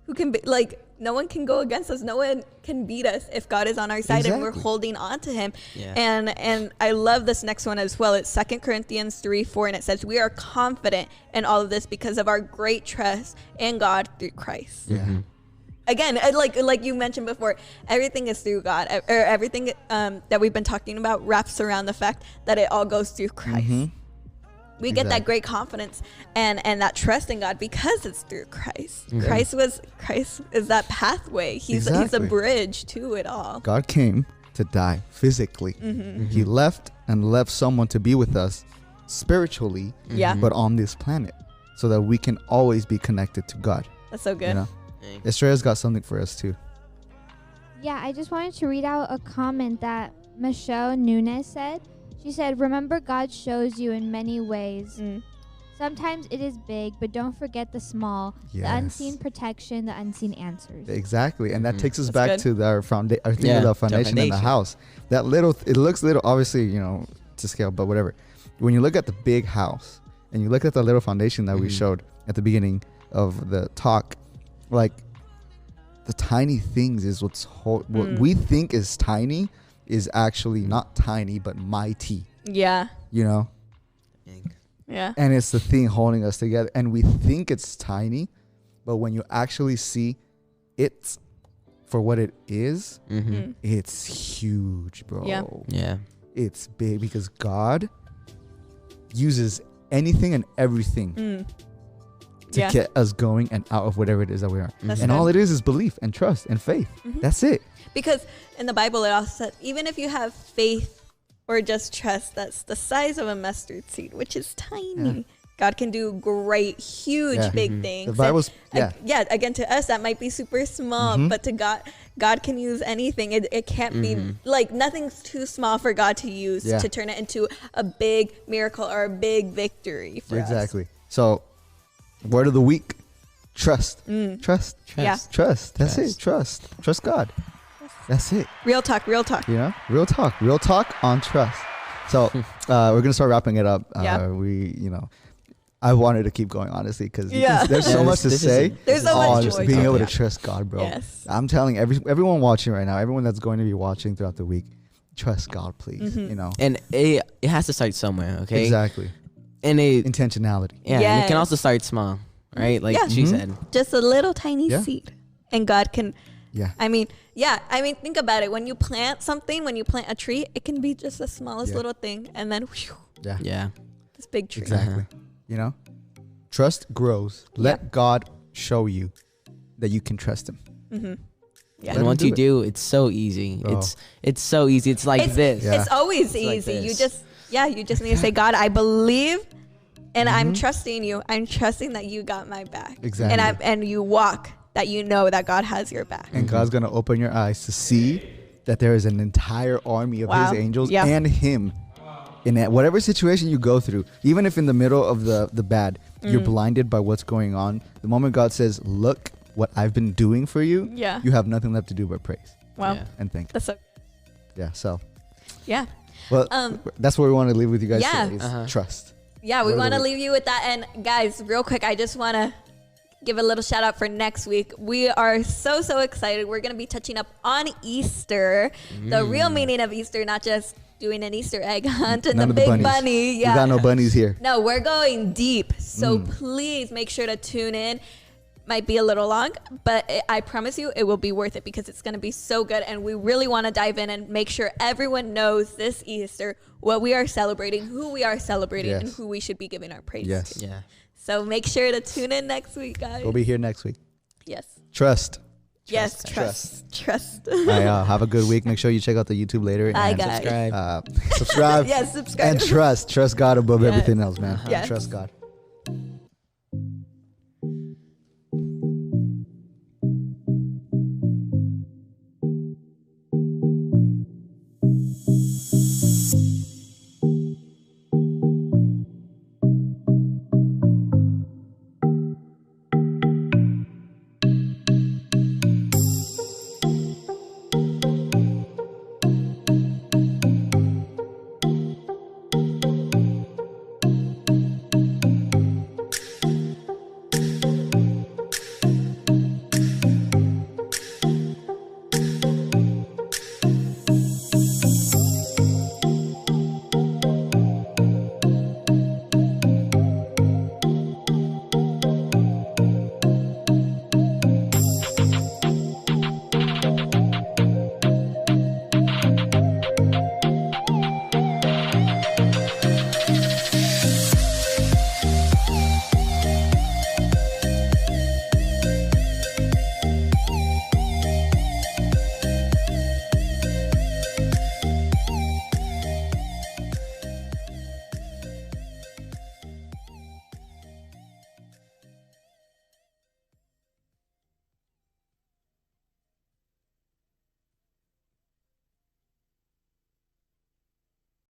who can be like, no one can go against us. No one can beat us if God is on our side and we're Exactly. holding on to him. Yeah. And I love this next one as well. It's 2 Corinthians 3:4, and it says, we are confident in all of this because of our great trust in God through Christ. Yeah. Again, like you mentioned before, everything is through God. Or everything that we've been talking about wraps around the fact that it all goes through Christ. We get that great confidence and that trust in God because it's through Christ. Christ is that pathway. He's a Exactly. bridge to it all. God came to die physically. He left someone to be with us spiritually, Yeah. but on this planet, so that we can always be connected to God. That's so good. You know, Estrella's got something for us too. Yeah, I just wanted to read out a comment that Michelle Nunes said. She said, remember God shows you in many ways. Sometimes it is big, but don't forget the small, the unseen protection, the unseen answers. Exactly. And that takes us That's back good. to our foundation, the foundation in the house. That little, it looks little, obviously, you know, to scale, but whatever. When you look at the big house and you look at the little foundation that we showed at the beginning of the talk, like the tiny things is what we think is tiny is actually not tiny, but mighty. Yeah. You know? Yeah. And it's the thing holding us together. And we think it's tiny, but when you actually see it for what it is, it's huge, bro. Yeah. Yeah. It's big because God uses anything and everything to get us going and out of whatever it is that we are. That's and good. all it is belief and trust and faith. That's it. Because in the Bible, it also said, even if you have faith or just trust that's the size of a mustard seed, which is tiny, God can do great, huge, big things. The Bible's, again, to us, that might be super small, but to God can use anything. It can't be, like, nothing's too small for God to use to turn it into a big miracle or a big victory for us. Exactly. So, word of the week, trust. Trust. Yeah. Trust. That's it. Trust. Trust God. That's it. Real talk. You know, real talk on trust. So we're gonna start wrapping it up. We, you know, I wanted to keep going honestly because there's so much to say. There's so much just joy being to able it. to trust God, bro. Yes. I'm telling everyone watching right now, everyone that's going to be watching throughout the week, trust God, please. You know, And it has to start somewhere, okay? exactly. And Intentionality. and it can Yes. also start small, right? Like she said. Just a little tiny seed. And God can, Yeah. I mean, think about it. When you plant something, when you plant a tree, it can be just the smallest little thing. And then, whew, Yeah. Yeah. this big tree. Exactly. You know, trust grows. Let God show you that you can trust Him. Yeah. And him once do you it. do, it's so easy. Oh. It's so easy. It's like this. Yeah. It's always It's like easy. You this. just need to say, God, I believe, and I'm trusting you. I'm trusting that you got my back. Exactly. And you walk that you know that God has your back. And God's going to open your eyes to see that there is an entire army of His angels and Him in whatever situation you go through. Even if in the middle of the bad, you're blinded by what's going on. The moment God says, look what I've been doing for you, Yeah. you have nothing left to do but praise Wow. Yeah. and thank. That's so. Yeah. So Yeah. Well, that's what we want to leave with you guys Yeah. today is trust. Yeah, we Word of want the to week. leave you with that. And guys, real quick, I just want to give a little shout out for next week. We are so excited. We're going to be touching up on Easter, the real meaning of Easter, not just doing an Easter egg hunt and None the of the big bunnies. bunny. We got no bunnies here. No, we're going deep. So please make sure to tune in. Might be a little long, but I promise you it will be worth it because it's going to be so good. And we really want to dive in and make sure everyone knows this Easter what we are celebrating, who we are celebrating, and who we should be giving our praise to. Yeah. So make sure to tune in next week, guys. We'll be here next week. Yes. Trust. Yes, trust. Have a good week. Make sure you check out the YouTube later. Bye, and guys. subscribe. Yes, subscribe. And trust. Trust God above everything else, man. Yes. Trust God.